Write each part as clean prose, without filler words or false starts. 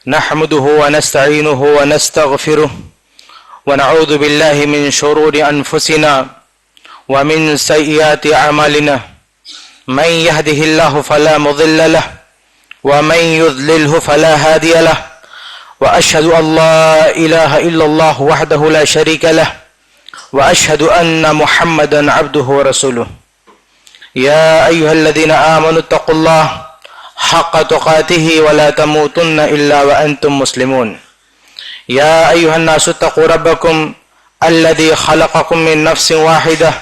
نحمده ونستعينه ونستغفره ونعوذ بالله من شرور أنفسنا ومن سيئات أعمالنا من يهده الله فلا مضل له ومن يضلله فلا هادي له وأشهد أن لا إله إلا الله وحده لا شريك له وأشهد أن محمدا عبده ورسوله يا أيها الذين آمنوا اتقوا الله حق تقاته ولا تموتن إلا وأنتم مسلمون يا أيها الناس اتقوا ربكم الذي خلقكم من نفس واحدة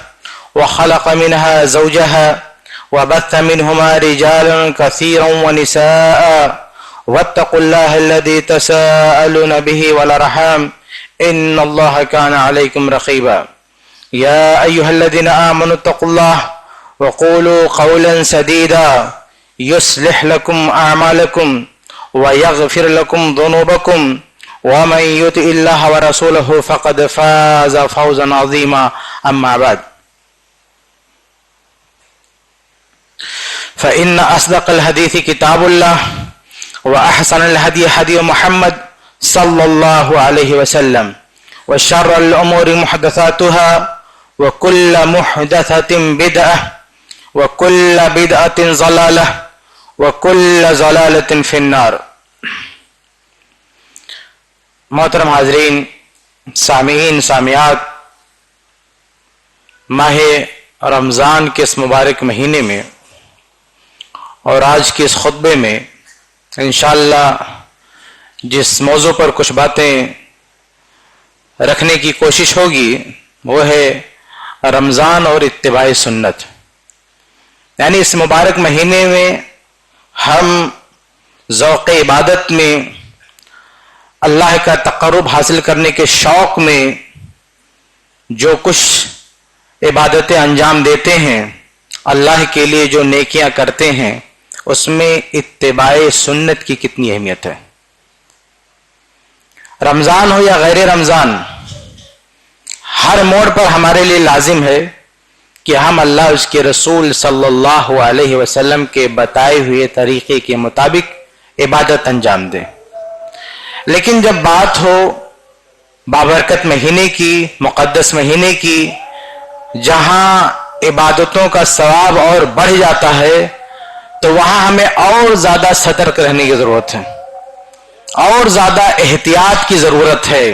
وخلق منها زوجها وبث منهما رجالا كثيرا ونساء واتقوا الله الذي تساءلون به والأرحام إن الله كان عليكم رقيبا يا أيها الذين آمنوا اتقوا الله وقولوا قولا سديدا يصلح لكم أعمالكم ويغفر لكم ذنوبكم ومن يطع الله ورسوله فقد فاز فوزا عظيما أما بعد فإن أصدق الحديث كتاب الله وأحسن الهدي هدي محمد صلى الله عليه وسلم وشر الأمور محدثاتها وكل محدثة بدعة وكل بدعة ضلالة وكل ضلالة في النار. محترم حاضرین، سامعین، سامعات، ماہ رمضان کے اس مبارک مہینے میں اور آج کے اس خطبے میں انشاءاللہ جس موضوع پر کچھ باتیں رکھنے کی کوشش ہوگی وہ ہے رمضان اور اتباع سنت. یعنی اس مبارک مہینے میں ہم ذوق عبادت میں اللہ کا تقرب حاصل کرنے کے شوق میں جو کچھ عبادتیں انجام دیتے ہیں، اللہ کے لیے جو نیکیاں کرتے ہیں، اس میں اتباع سنت کی کتنی اہمیت ہے. رمضان ہو یا غیر رمضان، ہر موڑ پر ہمارے لیے لازم ہے کہ ہم اللہ اس کے رسول صلی اللہ علیہ وسلم کے بتائے ہوئے طریقے کے مطابق عبادت انجام دیں. لیکن جب بات ہو بابرکت مہینے کی، مقدس مہینے کی، جہاں عبادتوں کا ثواب اور بڑھ جاتا ہے، تو وہاں ہمیں اور زیادہ سترک رہنے کی ضرورت ہے، اور زیادہ احتیاط کی ضرورت ہے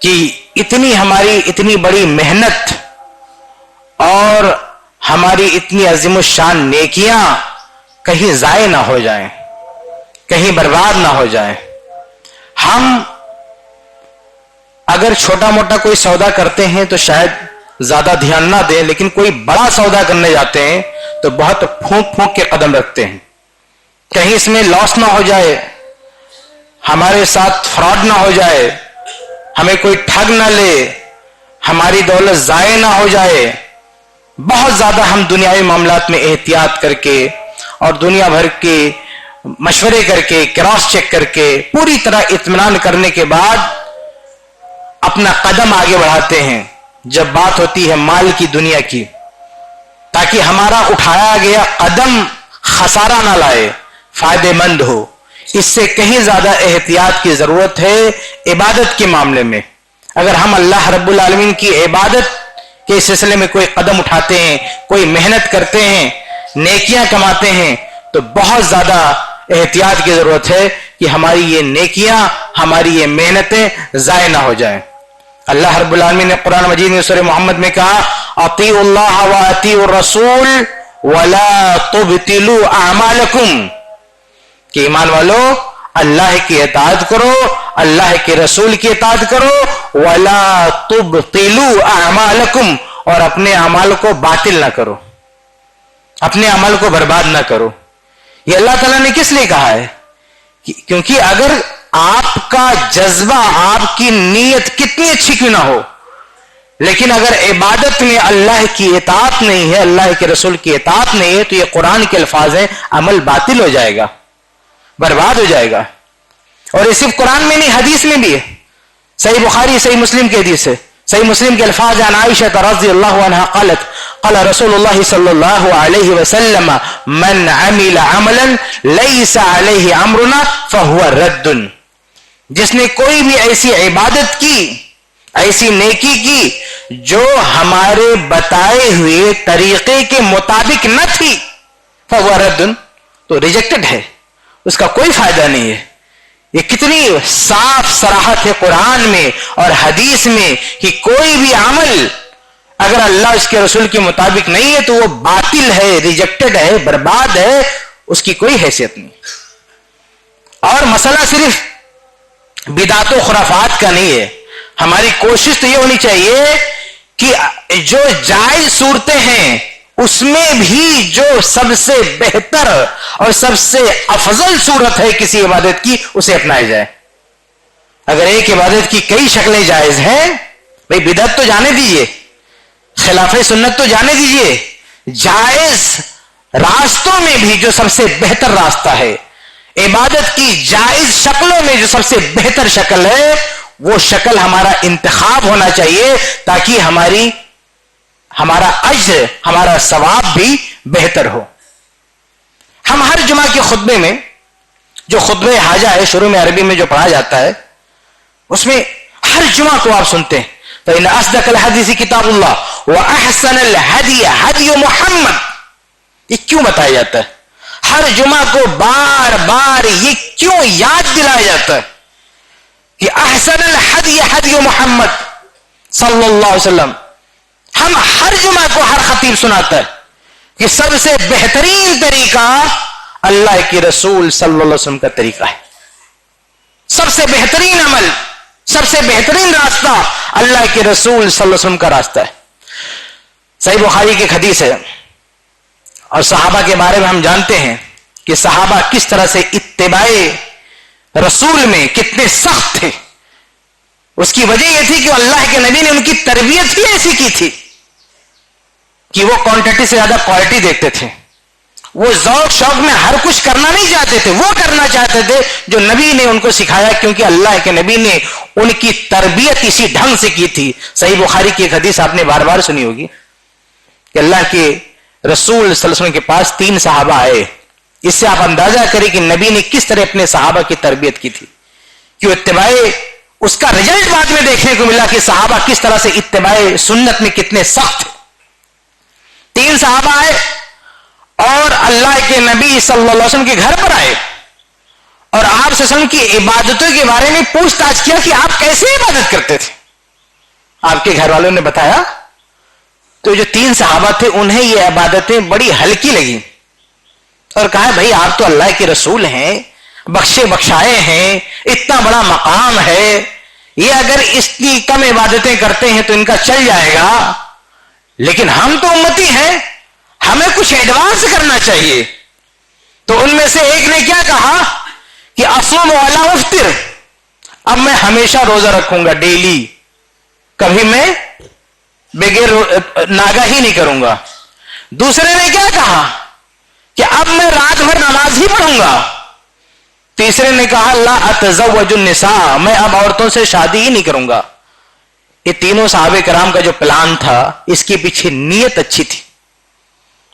کہ ہماری اتنی بڑی محنت اور ہماری اتنی عظیم الشان نیکیاں کہیں ضائع نہ ہو جائیں، کہیں برباد نہ ہو جائیں. ہم اگر چھوٹا موٹا کوئی سودا کرتے ہیں تو شاید زیادہ دھیان نہ دیں، لیکن کوئی بڑا سودا کرنے جاتے ہیں تو بہت پھونک پھونک کے قدم رکھتے ہیں، کہیں اس میں لاس نہ ہو جائے، ہمارے ساتھ فراڈ نہ ہو جائے، ہمیں کوئی ٹھگ نہ لے، ہماری دولت ضائع نہ ہو جائے. بہت زیادہ ہم دنیاوی معاملات میں احتیاط کر کے اور دنیا بھر کے مشورے کر کے، کراس چیک کر کے، پوری طرح اطمینان کرنے کے بعد اپنا قدم آگے بڑھاتے ہیں جب بات ہوتی ہے مال کی، دنیا کی، تاکہ ہمارا اٹھایا گیا قدم خسارہ نہ لائے، فائدے مند ہو. اس سے کہیں زیادہ احتیاط کی ضرورت ہے عبادت کے معاملے میں. اگر ہم اللہ رب العالمین کی عبادت کے سلسلے میں کوئی قدم اٹھاتے ہیں، کوئی محنت کرتے ہیں، نیکیاں کماتے ہیں، تو بہت زیادہ احتیاط کی ضرورت ہے کہ ہماری یہ نیکیاں، ہماری یہ محنتیں ضائع نہ ہو جائیں. اللہ رب العالمین نے قرآن مجید میں سورہ محمد میں کہا، اطیعوا اللہ واطیعوا الرسول ولا تبطلوا اعمالکم، کہ ایمان والو اللہ کی اطاعت کرو، اللہ کے رسول کی اطاعت کرو، ولا تبطلوا اعمالکم، اور اپنے اعمال کو باطل نہ کرو، اپنے عمل کو برباد نہ کرو. یہ اللہ تعالیٰ نے کس لیے کہا ہے؟ کیونکہ اگر آپ کا جذبہ، آپ کی نیت کتنی اچھی کیوں نہ ہو، لیکن اگر عبادت میں اللہ کی اطاعت نہیں ہے، اللہ کے رسول کی اطاعت نہیں ہے، تو یہ قرآن کے الفاظ ہیں، عمل باطل ہو جائے گا، برباد ہو جائے گا. اور یہ صرف قرآن میں نہیں، حدیث میں بھی ہے. صحیح بخاری، صحیح مسلم کی حدیث ہے، صحیح مسلم کے الفاظ عن عائشہ رضی اللہ عنہا قالت قال رسول اللہ صلی اللہ علیہ وسلم من عمل عملا لیس علیہ امرنا فہو رد. جس نے کوئی بھی ایسی عبادت کی، ایسی نیکی کی جو ہمارے بتائے ہوئے طریقے کے مطابق نہ تھی، فہو رد، تو ریجیکٹڈ ہے، اس کا کوئی فائدہ نہیں ہے. یہ کتنی صاف صراحت ہے قرآن میں اور حدیث میں کہ کوئی بھی عمل اگر اللہ اس کے رسول کے مطابق نہیں ہے تو وہ باطل ہے، ریجیکٹڈ ہے، برباد ہے، اس کی کوئی حیثیت نہیں. اور مسئلہ صرف بدعت و خرافات کا نہیں ہے. ہماری کوشش تو یہ ہونی چاہیے کہ جو جائز صورتیں ہیں اس میں بھی جو سب سے بہتر اور سب سے افضل صورت ہے کسی عبادت کی، اسے اپنایا جائے. اگر ایک عبادت کی کئی شکلیں جائز ہیں، بھئی بدعت تو جانے دیجئے، خلاف سنت تو جانے دیجئے، جائز راستوں میں بھی جو سب سے بہتر راستہ ہے، عبادت کی جائز شکلوں میں جو سب سے بہتر شکل ہے، وہ شکل ہمارا انتخاب ہونا چاہیے تاکہ ہمارا اجر، ہمارا ثواب بھی بہتر ہو. ہم ہر جمعہ کے خطبے میں جو خطبہ حاجہ ہے شروع میں عربی میں جو پڑھا جاتا ہے، اس میں ہر جمعہ کو آپ سنتے ہیں فإن أصدق الحديث کتاب اللہ وأحسن الهدي هدي محمد. یہ کیوں بتایا جاتا ہے؟ ہر جمعہ کو بار بار یہ کیوں یاد دلایا جاتا ہے کہ احسن الهدي هدي محمد صلی اللہ علیہ وسلم؟ ہم ہر جمعہ کو ہر خطیب سناتا ہے کہ سب سے بہترین طریقہ اللہ کے رسول صلی اللہ علیہ وسلم کا طریقہ ہے. سب سے بہترین عمل، سب سے بہترین راستہ اللہ کے رسول صلی اللہ علیہ وسلم کا راستہ ہے. صحیح بخاری کی ایک حدیث ہے، اور صحابہ کے بارے میں ہم جانتے ہیں کہ صحابہ کس طرح سے اتباع رسول میں کتنے سخت تھے. اس کی وجہ یہ تھی کہ اللہ کے نبی نے ان کی تربیت ہی ایسی کی تھی کہ وہ کوانٹٹی سے زیادہ کوالٹی دیکھتے تھے. وہ ذوق شوق میں ہر کچھ کرنا نہیں چاہتے تھے، وہ کرنا چاہتے تھے جو نبی نے ان کو سکھایا، کیونکہ اللہ کے نبی نے ان کی تربیت اسی ڈھنگ سے کی تھی. صحیح بخاری کی ایک حدیث آپ نے بار بار سنی ہوگی کہ اللہ کے رسول صلی اللہ علیہ وسلم کے پاس 3 صحابہ آئے. اس سے آپ اندازہ کریں کہ نبی نے کس طرح اپنے صحابہ کی تربیت کی تھی، کہ اتباع اس کا رزلٹ بعد میں دیکھنے کو ملا کہ صحابہ کس طرح سے اتباع سنت میں کتنے سخت. 3 صحابہ آئے اور اللہ کے نبی صلی اللہ علیہ وسلم کے گھر پر آئے اور آپ صلی اللہ علیہ وسلم کی عبادتوں کے بارے میں پوچھ تاچھ کیا کہ آپ کیسے عبادت کرتے تھے. آپ کے گھر والوں نے بتایا تو جو 3 صحابہ تھے انہیں یہ عبادتیں بڑی ہلکی لگی اور کہا بھائی آپ تو اللہ کے رسول ہیں، بخشے بخشائے ہیں، اتنا بڑا مقام ہے، یہ اگر اس کی کم عبادتیں کرتے ہیں تو ان کا چل جائے گا، لیکن ہم تو امتی ہیں، ہمیں کچھ ایڈوانس کرنا چاہیے. تو ان میں سے ایک نے کیا کہا کہ اصوم ولا افطر، اب میں ہمیشہ روزہ رکھوں گا، ڈیلی، کبھی میں بغیر ناگا ہی نہیں کروں گا. دوسرے نے کیا کہا کہ اب میں رات بھر نماز ہی پڑھوں گا. تیسرے نے کہا لا اتزوج النساء، میں اب عورتوں سے شادی ہی نہیں کروں گا. یہ تینوں صحابہ کرام کا جو پلان تھا، اس کے پیچھے نیت اچھی تھی،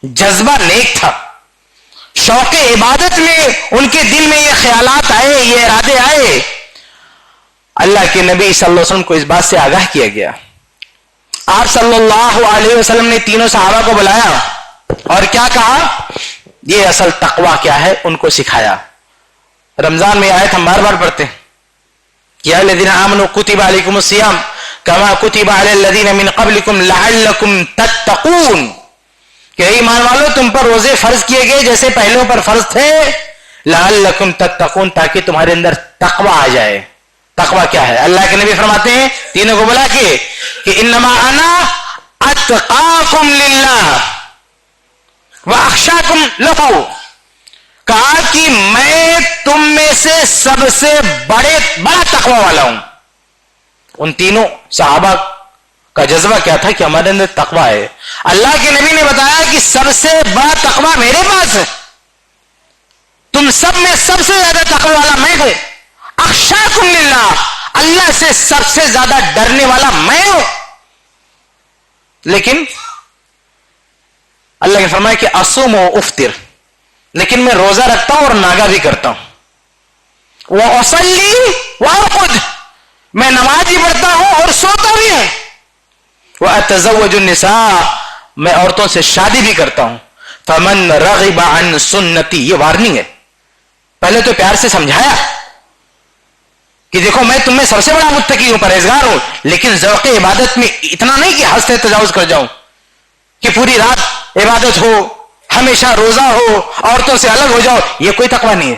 جذبہ نیک تھا، شوق عبادت میں ان کے دل میں یہ خیالات آئے، یہ ارادے آئے. اللہ کے نبی صلی اللہ علیہ وسلم کو اس بات سے آگاہ کیا گیا. آپ صلی اللہ علیہ وسلم نے تینوں صحابہ کو بلایا اور کیا کہا، یہ اصل تقوی کیا ہے ان کو سکھایا. رمضان میں آیت ہم بار بار پڑھتے ہیں، یا الذین آمنوا کتب علیکم الصیام کما کتب علی الذین من قبلکم لعلکم تتقون، کہ ایمان والو تم پر روزے فرض کیے گئے جیسے پہلوں پر فرض تھے، لعلکم تتقون، تاکہ تمہارے اندر تقوی آ جائے. تقوی کیا ہے؟ اللہ کے نبی فرماتے ہیں تینوں کو بلا کے کہ انما انا اتقاکم للہ واخشاکم لہ، کہا کہ میں تم میں سے سب سے بڑا تقوی والا ہوں. ان تینوں صحابہ کا جذبہ کیا تھا کہ ہمارے اندر تقوی ہے. اللہ کے نبی نے بتایا کہ سب سے بڑا تقوی میرے پاس ہے، تم سب میں سب سے زیادہ تقوی والا میں ہوں. اخشاکم للہ، اللہ سے سب سے زیادہ ڈرنے والا میں ہوں. لیکن اللہ نے فرمایا کہ اصوم و افطر، لیکن میں روزہ رکھتا ہوں اور ناگا بھی کرتا ہوں. وَأُصَلِّي وَأَرْقُدُ، میں نماز بھی پڑھتا ہوں اور سوتا بھی ہوں. وَأَتَزَوَّجُ النِّسَاءَ، میں عورتوں سے شادی بھی کرتا ہوں. فَمَن رَغِبَ عَن سُنَّتِي، یہ وارننگ ہے. پہلے تو پیار سے سمجھایا کہ دیکھو میں تم میں سب سے بڑا متقی ہوں، پرہیزگار ہوں، لیکن ذوق عبادت میں اتنا نہیں کہ حد سے تجاوز کر جاؤں کہ پوری رات عبادت ہو، ہمیشہ روزہ ہو، عورتوں سے الگ ہو جاؤ. یہ کوئی تقویٰ نہیں ہے.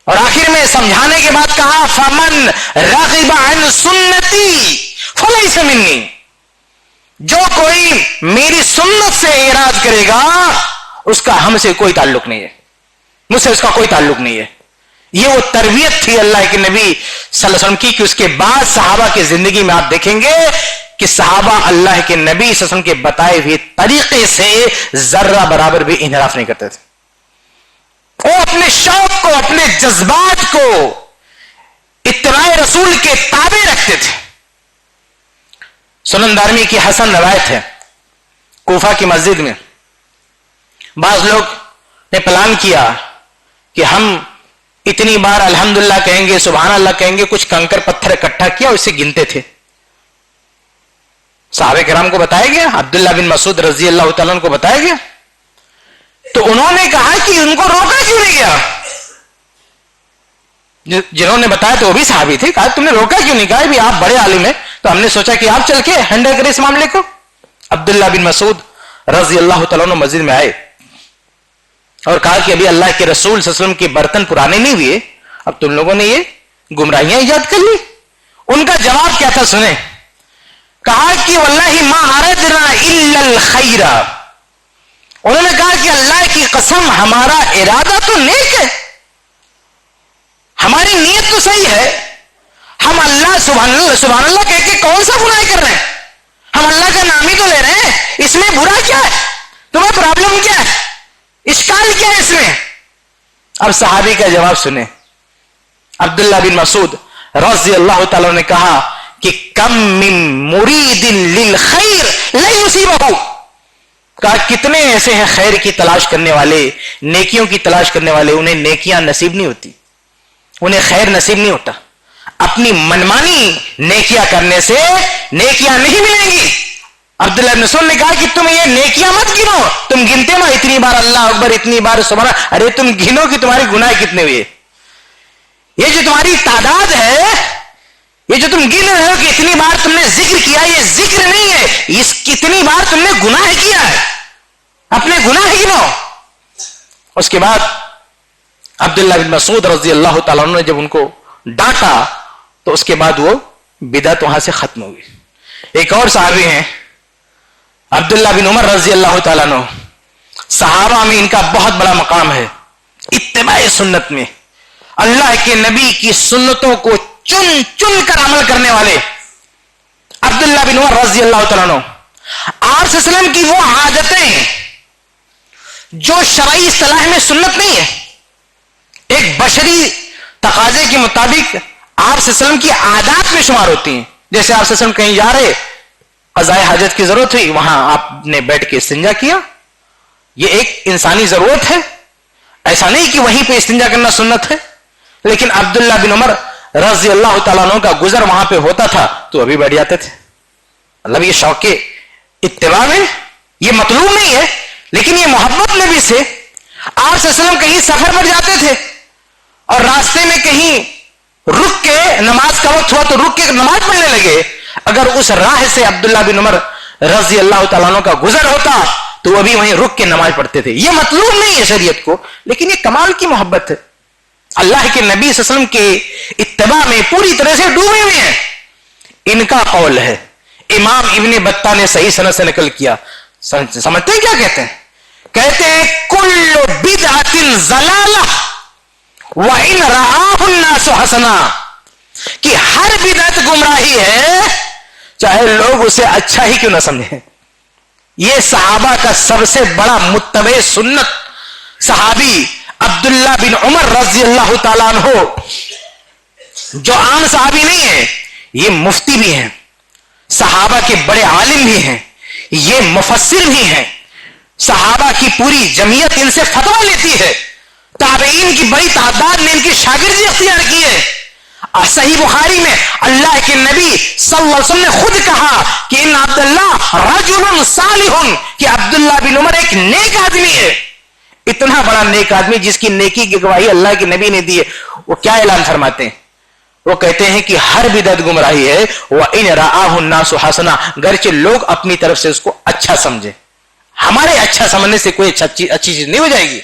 اور آخر میں سمجھانے کے بعد کہا فمن رغب عن سنتی فلیس منی، جو کوئی میری سنت سے اعراض کرے گا اس کا ہم سے کوئی تعلق نہیں ہے، مجھ سے اس کا کوئی تعلق نہیں ہے. یہ وہ تربیت تھی اللہ کے نبی صلی اللہ علیہ وسلم کی کہ اس کے بعد صحابہ کی زندگی میں آپ دیکھیں گے کہ صحابہ اللہ کے نبی صلی اللہ علیہ وسلم کے بتائے ہوئے طریقے سے ذرہ برابر بھی انحراف نہیں کرتے تھے. وہ اپنے شوق کو، اپنے جذبات کو اتباع رسول کے تابع رکھتے تھے. سنن دارمی کی حسن روایت ہے، کوفہ کی مسجد میں بعض لوگ نے پلان کیا کہ ہم اتنی بار الحمدللہ کہیں گے، سبحان اللہ کہیں گے. کچھ کنکر پتھر اکٹھا کیا اور اسے گنتے تھے. صحابہ کرام کو بتایا گیا، عبداللہ بن مسعود رضی اللہ تعالیٰ کو بتایا گیا، تو انہوں نے کہا کہ ان کو روکا کیوں نہیں گیا؟ جنہوں نے بتایا تو وہ بھی صحابی تھے. کہا تم نے روکا کیوں نہیں؟ کہا بھی آپ بڑے عالم ہیں تو ہم نے سوچا کہ آپ چل کے ہینڈل کریں اس معاملے کو. عبداللہ بن مسعود رضی اللہ تعالیٰ عنہ مسجد میں آئے اور کہا کہ ابھی اللہ کے رسول صلی اللہ علیہ وسلم کے برتن پرانے نہیں ہوئے، اب تم لوگوں نے یہ گمراہیاں ایجاد کر لی. ان کا جواب کیا تھا سنیں. کہا کہ واللہ ما اردنا الا الخیر، انہوں نے کہا کہ اللہ کی قسم ہمارا ارادہ تو نیک ہے، ہماری نیت تو صحیح ہے. ہم اللہ سبحان اللہ کہہ کے کون سا گناہ کر رہے ہیں؟ ہم اللہ کا نام ہی تو لے رہے ہیں. اس میں برا کیا ہے؟ تمہیں پرابلم کیا ہے؟ اشکال کیا ہے اس میں؟ اب صحابی کا جواب سنیں. عبداللہ بن مسعود رضی اللہ تعالیٰ نے کہا کہ کم من مرید للخیر لا یصیبہ، کہا کتنے ایسے ہیں خیر کی تلاش کرنے والے، نیکیوں کی تلاش کرنے والے، انہیں نیکیاں نصیب نہیں ہوتی، انہیں خیر نصیب نہیں ہوتا. اپنی منمانی نیکیاں کرنے سے نیکیاں نہیں ملیں گی. عبداللہ بن مسعود نے کہا کہ تم یہ نیکیاں مت گنو، تم گنتے نا اتنی بار اللہ اکبر، اتنی بار سبحان اللہ، ارے تم گنو کہ تمہارے گناہ کتنے ہوئے. یہ جو تمہاری تعداد ہے، یہ جو تم گن رہے ہو کہ اتنی بار تم نے ذکر کیا، یہ ذکر نہیں ہے، اس کتنی بار تم نے گناہ کیا ہے. اپنے گناہ گنو. اس کے بعد عبداللہ بن مسعود رضی اللہ تعالیٰ عنہ نے جب ان کو ڈانٹا تو اس کے بعد وہ بدعت وہاں سے ختم ہوئی. ایک اور صحابی ہیں عبداللہ بن عمر رضی اللہ تعالیٰ عنہ، صحابہ میں ان کا بہت بڑا مقام ہے اتباع سنت میں. اللہ کے نبی کی سنتوں کو چن چن کر عمل کرنے والے عبداللہ بن عمر رضی اللہ تعالیٰ عنہ. آپ صلی اللہ علیہ وسلم کی وہ عادتیں جو شرعی اصطلاح میں سنت نہیں ہے، ایک بشری تقاضے کے مطابق آپ صلی اللہ علیہ وسلم کی عادات میں شمار ہوتی ہیں. جیسے آپ صلی اللہ علیہ وسلم کہیں جا رہے، قضاء حاجت کی ضرورت ہوئی، وہاں آپ نے بیٹھ کے استنجا کیا، یہ ایک انسانی ضرورت ہے. ایسا نہیں کہ وہیں پہ استنجا کرنا سنت ہے. لیکن عبداللہ بن عمر رضی اللہ تعالیٰ عنہ کا گزر وہاں پہ ہوتا تھا تو ابھی بیٹھ جاتے تھے. مطلب یہ شوق اتباع میں یہ مطلوب نہیں ہے، لیکن یہ محبت نبی سے. آپ صلی اللہ علیہ وسلم کہیں سفر پر جاتے تھے اور راستے میں کہیں رک کے نماز کا وقت ہوا تو رک کے نماز پڑھنے لگے. اگر اس راہ سے عبداللہ بن عمر رضی اللہ تعالیٰ عنہ کا گزر ہوتا تو وہ بھی وہیں رک کے نماز پڑھتے تھے. یہ مطلوب نہیں ہے شریعت کو، لیکن یہ کمال کی محبت ہے. اللہ کے نبی صلی اللہ علیہ وسلم کے اتباع میں پوری طرح سے ڈوبے ہوئے ہیں. ان کا قول ہے، امام ابن بطہ نے صحیح سند سے نقل کیا. سمجھتے ہیں کیا کہتے ہیں؟ کہتے ہیں کل بدعۃ ضلالہ وَإِنْ رَآهُ النَّاسُ حَسَنًا، کہ ہر بدعت گمراہی ہے چاہے لوگ اسے اچھا ہی کیوں نہ سمجھیں. یہ صحابہ کا سب سے بڑا متبع سنت صحابی عبداللہ بن عمر رضی اللہ تعالیٰ عنہ، جو عام صحابی نہیں ہے، یہ مفتی بھی ہیں، صحابہ کے بڑے عالم بھی ہیں, یہ مفسر بھی ہیں, صحابہ کی پوری جمعیت ان سے فتویٰ لیتی ہے, تابعین کی بڑی تعداد نے ان کی شاگردی اختیار کی ہے. صحیح بخاری میں اللہ کے نبی صلی اللہ علیہ وسلم نے خود کہا کہ ان عبداللہ رجل صالح, کہ عبداللہ بن عمر ایک نیک آدمی ہے. اتنا بڑا نیک آدمی جس کی نیکی کی گواہی اللہ کے نبی نے دی ہے, وہ کیا اعلان فرماتے ہیں؟ وہ کہتے ہیں کہ ہر بدعت گمراہی ہے, وَإِنْ رَآهُ النَّاسُ حَسَنًا, گرچہ لوگ اپنی طرف سے اس کو اچھا سمجھے. ہمارے اچھا سمجھنے سے کوئی اچھی چیز نہیں ہو جائے گی,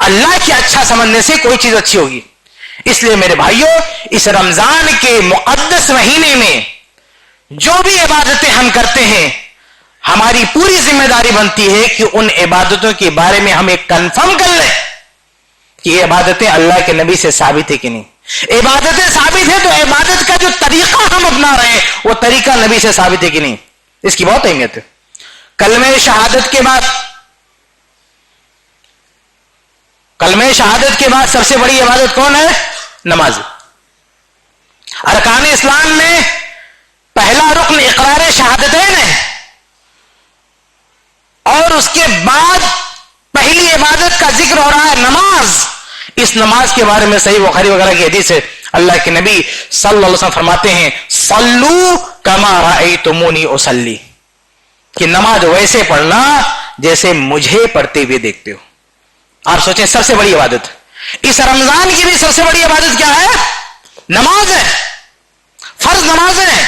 اللہ کے اچھا سمجھنے سے کوئی چیز اچھی ہوگی. اس لیے میرے بھائیوں, اس رمضان کے مقدس مہینے میں جو بھی عبادتیں ہم کرتے ہیں, ہماری پوری ذمہ داری بنتی ہے کہ ان عبادتوں کے بارے میں ہم ایک کنفرم کر لیں کہ یہ عبادتیں اللہ کے نبی سے ثابت ہے کہ نہیں. عبادتیں ثابت ہے تو عبادت کا جو طریقہ ہم اپنا رہے ہیں وہ طریقہ نبی سے ثابت ہے کہ نہیں. اس کی بہت اہمیت ہے. کلمہ شہادت کے بعد سب سے بڑی عبادت کون ہے؟ نماز. ارکان اسلام میں پہلا رکن اقرار شہادتین ہے, اور اس کے بعد پہلی عبادت کا ذکر ہو رہا ہے نماز. اس نماز کے بارے میں صحیح بخاری وغیرہ کی حدیث ہے, اللہ کے نبی صلی اللہ علیہ وسلم فرماتے ہیں صلو کما رأیتمونی اصلی, کہ نماز ویسے پڑھنا جیسے مجھے پڑھتے ہوئے دیکھتے ہو. آپ سوچیں, سب سے بڑی عبادت, اس رمضان کی بھی سب سے بڑی عبادت کیا ہے؟ نماز ہے, فرض نماز ہے.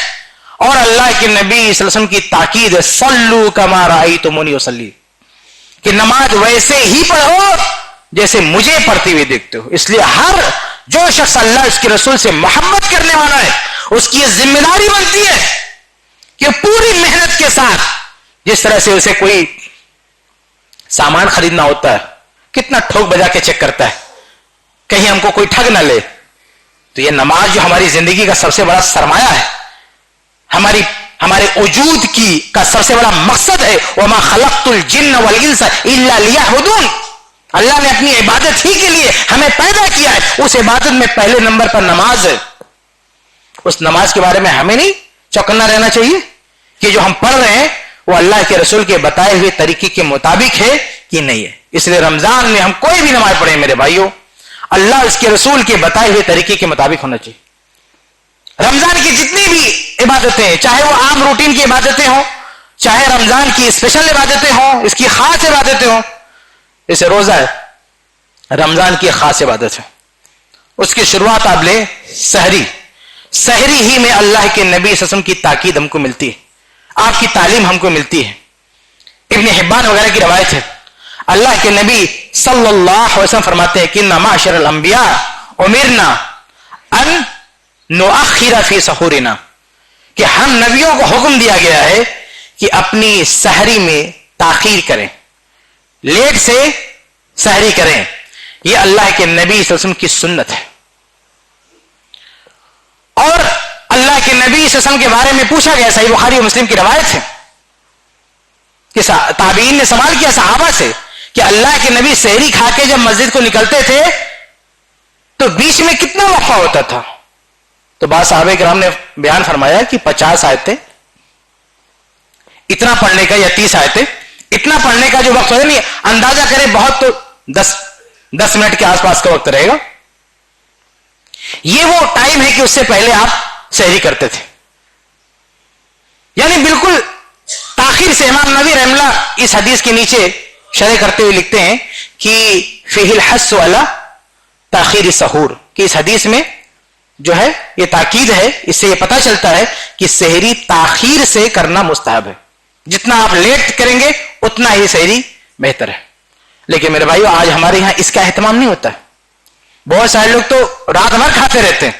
اور اللہ کے نبی صلی اللہ علیہ وسلم کی تاکید ہے صلو کما رأیتمونی اصلی, کہ نماز ویسے ہی پڑھو جیسے مجھے پڑھتے ہوئے دیکھتے ہو. اس لیے ہر جو شخص اللہ اس کے رسول سے محبت کرنے والا ہے, اس کی یہ ذمہ داری بنتی ہے کہ پوری محنت کے ساتھ, جس طرح سے اسے کوئی سامان خریدنا ہوتا ہے, کتنا ٹھوک بجا کے چیک کرتا ہے کہیں ہم کو کوئی ٹھگ نہ لے, تو یہ نماز جو ہماری زندگی کا سب سے بڑا سرمایہ ہے, ہمارے وجود کا سب سے بڑا مقصد ہے, وَمَا خَلَقْتُ الْجِنَّ وَالْإِنسَ إِلَّا لِيَعْبُدُونِ, اللہ نے اپنی عبادت ہی کے لیے ہمیں پیدا کیا ہے. اس عبادت میں پہلے نمبر پر نماز ہے. اس نماز کے بارے میں ہمیں نہیں چوکنا رہنا چاہیے کہ جو ہم پڑھ رہے ہیں وہ اللہ کے رسول کے بتائے ہوئے طریقے کے مطابق ہے کہ نہیں ہے. اس لیے رمضان میں ہم کوئی بھی نماز پڑھیں میرے بھائیوں, اللہ اس کے رسول کے بتائے ہوئے طریقے کے مطابق ہونا چاہیے. رمضان کی جتنی بھی عبادتیں ہیں, چاہے وہ عام روٹین کی عبادتیں ہوں, چاہے رمضان کی اسپیشل عبادتیں ہوں, اس کی خاص عبادتیں ہوں, جیسے روزہ ہے, رمضان کی خاص عبادت ہے. اس کی شروعات آپ لیں سحری ہی میں اللہ کے نبی صلی اللہ علیہ وسلم کی تاکید ہم کو ملتی ہے, آپ کی تعلیم ہم کو ملتی ہے. ابن حبان وغیرہ کی روایت ہے, اللہ کے نبی صلی اللہ علیہ وسلم فرماتے ہیں کہ معاشر الانبیاء امرنا ان نؤخر فی سحورنا, کہ ہم نبیوں کو حکم دیا گیا ہے کہ اپنی سحری میں تاخیر کریں, لیٹ سے سحری کریں. یہ اللہ کے نبی صلی اللہ علیہ وسلم کی سنت ہے. اور اللہ کے نبی صلی اللہ علیہ وسلم کے بارے میں پوچھا گیا, صحیح بخاری و مسلم کی روایت ہے کہ تابعین نے سوال کیا صحابہ سے کہ اللہ کے نبی سحری کھا کے جب مسجد کو نکلتے تھے تو بیچ میں کتنا وقفہ ہوتا تھا؟ تو بعض صحابہ کرام نے بیان فرمایا کہ 50 آیتیں اتنا پڑھنے کا, یا 30 آیتیں اتنا پڑھنے کا جو وقت ہوتا نہیں, اندازہ کرے بہت تو 10 منٹ کے آس پاس کا وقت رہے گا. یہ وہ ٹائم ہے کہ اس سے پہلے آپ سحری کرتے تھے. یعنی بالکل تاخیر سے. امام نووی رحمہ اللہ اس حدیث کے نیچے شرح کرتے ہوئے لکھتے ہیں کہ فیہ الحث علی تاخیر السحور, کہ اس حدیث میں جو ہے یہ تاکید ہے, اس سے یہ پتہ چلتا ہے کہ سحری تاخیر سے کرنا مستحب ہے. جتنا آپ لیٹ کریں گے اتنا ہی سحری بہتر ہے. لیکن میرے بھائیو آج ہمارے یہاں اس کا اہتمام نہیں ہوتا ہے. بہت سارے لوگ تو رات بھر کھاتے رہتے ہیں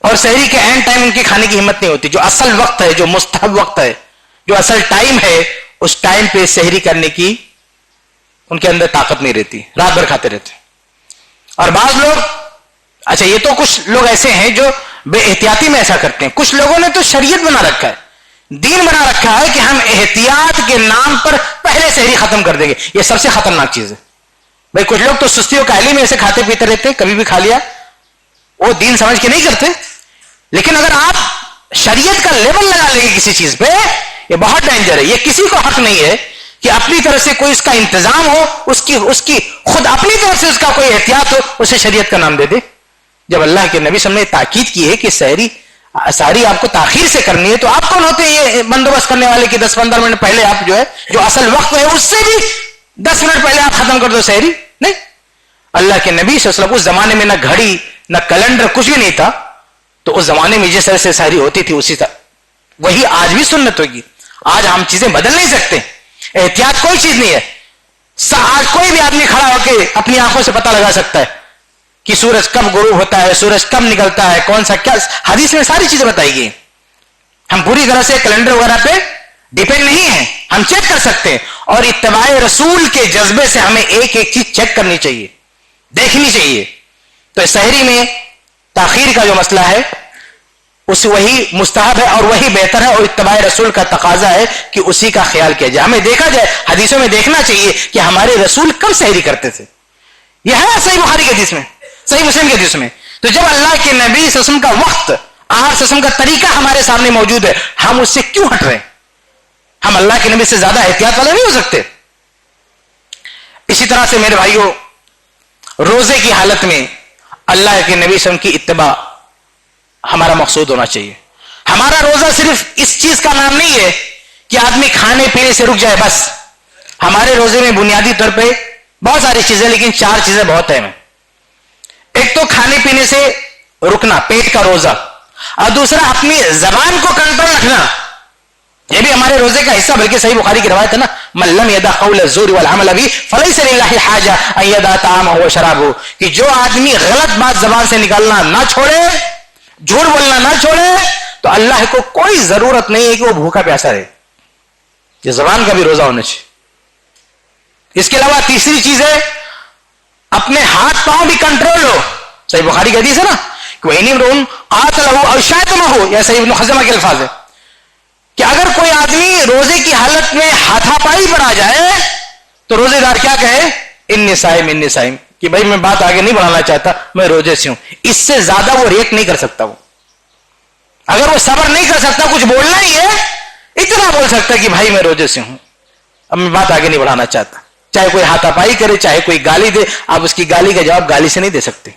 اور سحری کے اینڈ ٹائم ان کی کھانے کی ہمت نہیں ہوتی. جو اصل وقت ہے, جو مستحب وقت ہے, جو اصل ٹائم ہے, اس ٹائم پہ سحری کرنے کی ان کے اندر طاقت نہیں رہتی, رات بھر کھاتے رہتے. اور بعض لوگ, اچھا یہ تو کچھ لوگ ایسے ہیں جو بے احتیاطی میں ایسا کرتے ہیں. کچھ لوگوں نے تو شریعت بنا رکھا ہے, دین بنا رکھا ہے کہ ہم احتیاط کے نام پر پہلے سحری ختم کر دیں گے. یہ سب سے خطرناک چیز ہے بھائی. کچھ لوگ تو سستی و کاہلی میں ایسے کھاتے پیتے رہتے ہیں, کبھی بھی کھا لیا, وہ دین سمجھ کے نہیں کرتے. لیکن اگر آپ شریعت کا لیبل لگا لے گی کسی چیز پہ، یہ بہت ڈینجر ہے. یہ کسی کو حق نہیں ہے کہ اپنی طرف سے کوئی اس کا انتظام ہو، اس کی خود اپنی طرف سے اس کا کوئی احتیاط ہو، اسے شریعت کا نام دے دے. جب اللہ کے نبی صلی اللہ علیہ وسلم نے تاکید کی ہے کہ ساری آپ کو تاخیر سے کرنی ہے، تو آپ کون ہوتے ہیں یہ بندوبست کرنے والے کہ 10-15 منٹ پہلے آپ جو ہے جو اصل وقت ہے اس سے بھی 10 منٹ پہلے آپ ختم کر دو سحری؟ نہیں. اللہ کے نبی صلی اللہ علیہ وسلم اس زمانے میں نہ گھڑی نہ کیلنڈر کچھ بھی نہیں تھا، تو اس زمانے میں جس طرح سے سحری ہوتی تھی اسی طرح وہی آج بھی سنت ہوگی. آج ہم چیزیں بدل نہیں سکتے، احتیاط کوئی چیز نہیں ہے. آج کوئی بھی آدمی کھڑا ہو کے اپنی آنکھوں سے پتہ لگا سکتا ہے کہ سورج کب غروب ہوتا ہے، سورج کب نکلتا ہے، کون سا کیا. حدیث میں ساری چیزیں بتائی گئی. ہم پوری طرح سے کیلنڈر وغیرہ پہ ڈیپینڈ نہیں ہیں، ہم چیک کر سکتے ہیں. اور اتباع رسول کے جذبے سے ہمیں ایک ایک چیز چیک کرنی چاہیے، دیکھنی چاہیے. تو سحری میں تاخیر کا جو مسئلہ ہے اس وہی مستحب ہے اور وہی بہتر ہے، اور اتباع رسول کا تقاضا ہے کہ اسی کا خیال کیا جائے. ہمیں دیکھا جائے، حدیثوں میں دیکھنا چاہیے کہ ہمارے رسول کب سحری کرتے تھے. یہ ہے صحیح بخاری کے حدیث میں، صحیح مسلم کے حدیث میں. تو جب اللہ کے نبی صلی اللہ علیہ وسلم کا وقت، آہار صلی اللہ علیہ وسلم کا طریقہ ہمارے سامنے موجود ہے، ہم اس سے کیوں ہٹ رہے ہیں؟ ہم اللہ کے نبی سے زیادہ احتیاط والے نہیں ہو سکتے. اسی طرح سے میرے بھائیوں، روزے کی حالت میں اللہ کے نبی صلی اللہ علیہ وسلم کی اتباع ہمارا مقصود ہونا چاہیے. ہمارا روزہ صرف اس چیز کا نام نہیں ہے کہ آدمی کھانے پینے سے رک جائے بس. ہمارے روزے میں بنیادی طور پہ بہت ساری چیزیں، لیکن 4 چیزیں بہت اہم ہیں. ایک تو کھانے پینے سے رکنا، پیٹ کا روزہ، اور دوسرا اپنی زبان کو کنٹرول رکھنا. یہ بھی ہمارے روزے کا حصہ، بلکہ صحیح بخاری کی روایت ہے نا، من لم يدع قول الزور والعمل به فليس لله حاجه ان يدع طعامه وشرابه، کہ جو آدمی غلط بات زبان سے نکالنا نہ چھوڑے، جھوٹ بولنا نہ چھوڑے، تو اللہ کو کوئی ضرورت نہیں ہے کہ وہ بھوکا پیاسا رہے. یہ زبان کا بھی روزہ ہونا چاہیے. اس کے علاوہ تیسری چیز ہے اپنے ہاتھ پاؤں بھی کنٹرول ہو. صحیح بخاری کی حدیث ہے نا کہ وَإِنِ امْرُؤٌ قَاتَلَهُ أَوْ شَاتَمَهُ، یا صحیح ابن خزیمہ کے الفاظ ہے کہ اگر کوئی آدمی روزے کی حالت میں ہاتھا پائی پر آ جائے تو روزے دار کیا کہے؟ انی صائم، کہ بھائی میں بات آگے نہیں بڑھانا چاہتا، میں روزے سے ہوں. اس سے زیادہ وہ ریٹ نہیں کر سکتا. وہ اگر وہ صبر نہیں کر سکتا، کچھ بولنا ہی ہے، اتنا بول سکتا کہ بھائی میں روزے سے ہوں، اب میں بات آگے نہیں بڑھانا چاہتا. چاہے کوئی ہاتھا پائی کرے، چاہے کوئی گالی دے، آپ اس کی گالی کا جواب گالی سے نہیں دے سکتے.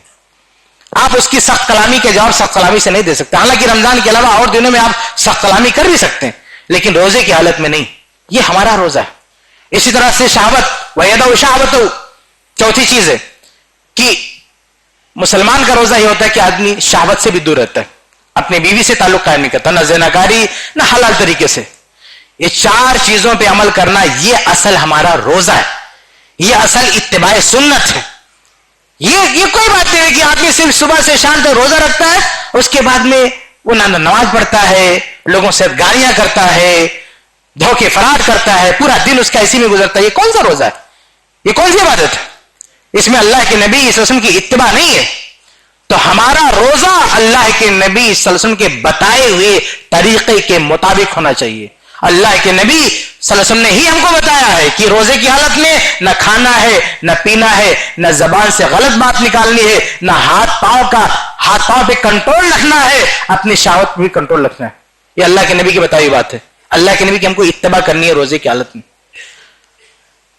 آپ اس کی سخت کلامی کے جواب سخت کلامی سے نہیں دے سکتے. حالانکہ رمضان کے علاوہ اور دنوں میں آپ سخت کلامی کر بھی سکتے ہیں، لیکن روزے کی حالت میں نہیں. یہ ہمارا روزہ ہے. اسی طرح سے شہوت، وَيَدَعُ شَهْوَتَهُ، چوتھی چیز ہے کہ مسلمان کا روزہ یہ ہوتا ہے کہ آدمی شہوت سے بھی دور رہتا ہے، اپنی بیوی سے تعلق قائم نہیں کرتا، نہ زناکاری نہ حلال طریقے سے. یہ 4 چیزوں پہ عمل کرنا، یہ اصل ہمارا روزہ ہے، یہ اصل اتباع سنت ہے. یہ کوئی بات نہیں ہے کہ آدمی صرف صبح سے شام تک روزہ رکھتا ہے، اس کے بعد میں وہ نہ نماز پڑھتا ہے، لوگوں سے گالیاں کرتا ہے، دھوکے فراڈ کرتا ہے، پورا دن اس کا اسی میں گزرتا ہے. یہ کون سا روزہ ہے؟ یہ کون سی عبادت ہے؟ اس میں اللہ کے نبی صلی اللہ علیہ وسلم کی اتباع نہیں ہے. تو ہمارا روزہ اللہ کے نبی صلی اللہ علیہ وسلم کے بتائے ہوئے طریقے کے مطابق ہونا چاہیے. اللہ کے نبی صلی اللہ علیہ وسلم نے ہی ہم کو بتایا ہے کہ روزے کی حالت میں نہ کھانا ہے، نہ پینا ہے، نہ زبان سے غلط بات نکالنی ہے، نہ ہاتھ پاؤں پہ کنٹرول رکھنا ہے، اپنی شہوت پہ بھی کنٹرول رکھنا ہے. یہ اللہ کے نبی کی بتائی ہوئی بات ہے. اللہ کے نبی کی ہم کو اتباع کرنی ہے روزے کی حالت میں.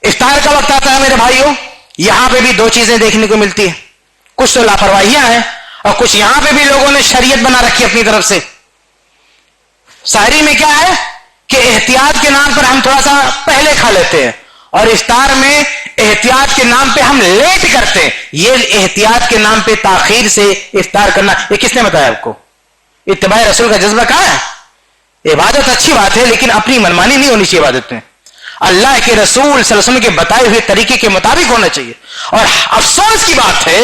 افطار کا وقت آتا ہے میرے بھائیوں، یہاں پہ بھی 2 چیزیں دیکھنے کو ملتی ہیں. کچھ تو لاپرواہیاں ہیں، اور کچھ یہاں پہ بھی لوگوں نے شریعت بنا رکھی اپنی طرف سے. سحری میں کیا ہے کہ احتیاط کے نام پر ہم تھوڑا سا پہلے کھا لیتے ہیں، اور افطار میں احتیاط کے نام پہ ہم لیٹ کرتے ہیں. یہ احتیاط کے نام پہ تاخیر سے افطار کرنا، یہ کس نے بتایا آپ کو؟ اتباع رسول کا جذبہ کہاں ہے؟ عبادت اچھی بات ہے، لیکن اپنی منمانی نہیں ہونی چاہیے. عبادت میں اللہ کے رسول صلی اللہ علیہ وسلم کے بتائے ہوئے طریقے کے مطابق ہونا چاہیے. اور افسوس کی بات ہے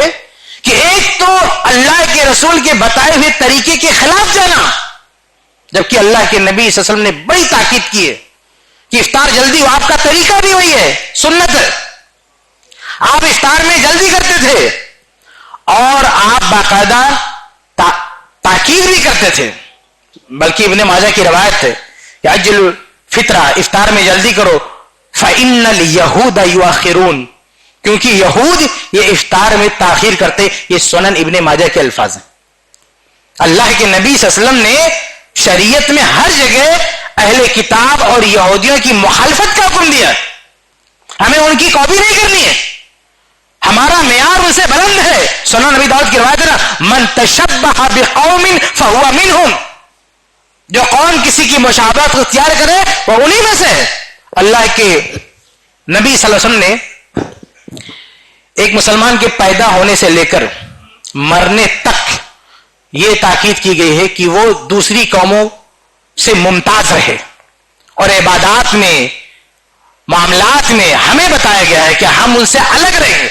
کہ ایک تو اللہ کے رسول کے بتائے ہوئے طریقے کے خلاف جانا، جبکہ اللہ کے نبی صلی اللہ علیہ وسلم نے بڑی تاکید کی ہے کہ افطار جلدی ہو. آپ کا طریقہ بھی وہی ہے، سنت ہے. آپ افطار میں جلدی کرتے تھے، اور آپ باقاعدہ تاکید بھی کرتے تھے. بلکہ ابن ماجہ کی روایت ہے کہ اجل الفطرہ، افطار میں جلدی کرو، فإن اليہود یؤخرون، کیونکہ یہود یہ افطار میں تاخیر کرتے. یہ سنن ابن ماجہ کے الفاظ ہیں. اللہ کے نبی صلی اللہ علیہ وسلم نے شریعت میں ہر جگہ اہل کتاب اور یہودیوں کی مخالفت کا حکم دیا. ہمیں ان کی کاپی نہیں کرنی ہے, ہمارا معیار ان سے بلند ہے. سنن نبی داؤد کی روایت ہے نا, من تشبہ بقوم فہو منہم, جو قوم کسی کی مشابہت کو اختیار کرے وہ انہی میں سے ہے. اللہ کے نبی صلی اللہ علیہ وسلم نے ایک مسلمان کے پیدا ہونے سے لے کر مرنے تک یہ تاکید کی گئی ہے کہ وہ دوسری قوموں سے ممتاز رہے, اور عبادات میں معاملات میں ہمیں بتایا گیا ہے کہ ہم ان سے الگ رہیں.